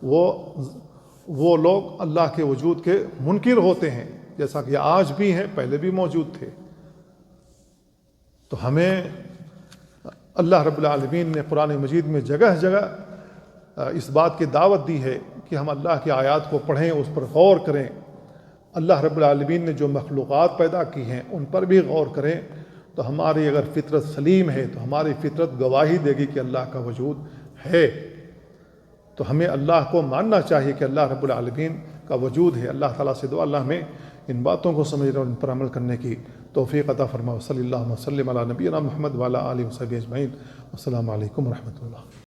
وہ لوگ اللہ کے وجود کے منکر ہوتے ہیں، جیسا کہ آج بھی ہیں، پہلے بھی موجود تھے. تو ہمیں اللہ رب العالمین نے قرآن مجید میں جگہ جگہ اس بات کی دعوت دی ہے کہ ہم اللہ کی آیات کو پڑھیں، اس پر غور کریں. اللہ رب العالمین نے جو مخلوقات پیدا کی ہیں ان پر بھی غور کریں. تو ہماری اگر فطرت سلیم ہے تو ہماری فطرت گواہی دے گی کہ اللہ کا وجود ہے. تو ہمیں اللہ کو ماننا چاہیے کہ اللہ رب العالمین کا وجود ہے. اللہ تعالیٰ سے دعا اللہ ہمیں ان باتوں کو سمجھنے اور ان پر عمل کرنے کی توفیق عطا فرمائے. صلی اللہ وسلم علی نبینا محمد وعلی آلہ وصحبہ اجمعین. السلام علیکم ورحمۃ اللہ.